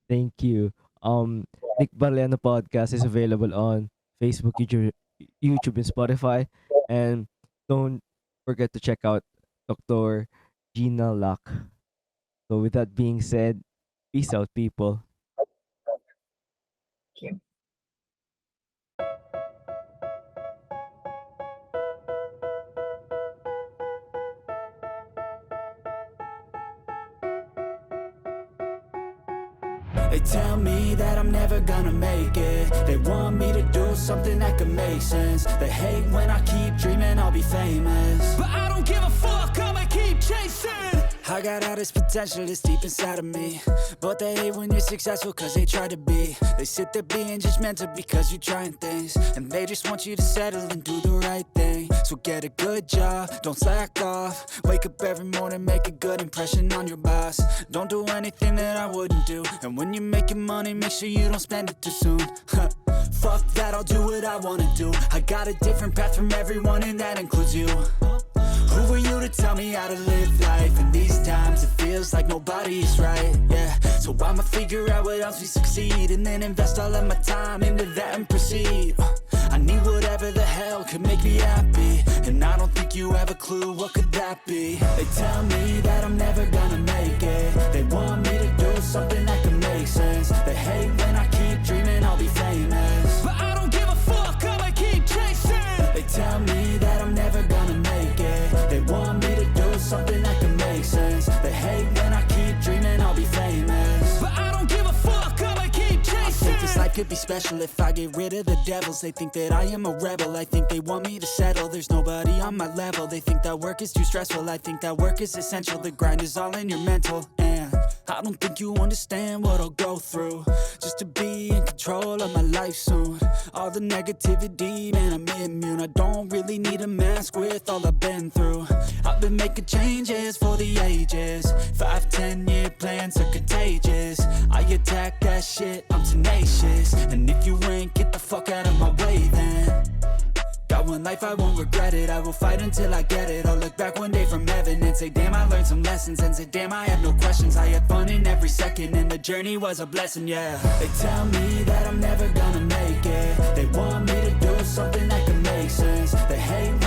Thank you. Nick Barellano podcast is available on Facebook, YouTube, and Spotify. And don't forget to check out Dr. Jeana Locke. So with that being said, peace out, people. Thank you. They tell me that I'm never gonna make it. They want me to do something that could make sense. They hate when I keep dreaming I'll be famous, but I don't give a fuck, I'ma keep chasing. I got all this potential that's deep inside of me, but they hate when you're successful cause they try to be. They sit there being judgmental because you're trying things, and they just want you to settle and do the right thing. So get a good job, don't slack off. Wake up every morning, make a good impression on your boss. Don't do anything that I wouldn't do, and when you're making money, make sure you don't spend it too soon. Fuck that, I'll do what I wanna do. I got a different path from everyone and that includes you. Who are you to tell me how to live life? In these times it feels like nobody's right, yeah. So I'ma figure out what else we succeed, and then invest all of my time into that and proceed. I need whatever the hell could make me happy, and I don't think you have a clue what could that be. They tell me that I'm never gonna make it. They want me to do something that can make sense. They hate when I keep dreaming I'll be famous, but I don't give a fuck, I'ma keep chasing. They tell me that I'm never gonna make it. They want me to do something that can make sense. They hate when I keep dreaming I'll be famous, but I don't give a fuck, I'ma keep chasing. I think this life could be special if I get rid of the devils. They think that I am a rebel, I think they want me to settle. There's nobody on my level, they think that work is too stressful. I think that work is essential, the grind is all in your mental. And I don't think you understand what I'll go through just to be in control of my life soon. All the negativity, man, I'm immune. I don't really need a mask with all I've been through. I've been making changes for the ages. 5-10 year plans are contagious. I attack that shit, I'm tenacious. And if you ain't, get the fuck out of my way then. Got one life, I won't regret it. I will fight until I get it. I'll look back one day from heaven and say, damn, I learned some lessons. And say, damn, I had no questions. I had fun in every second, and the journey was a blessing, yeah. They tell me that I'm never gonna make it. They want me to do something that can make sense. They hate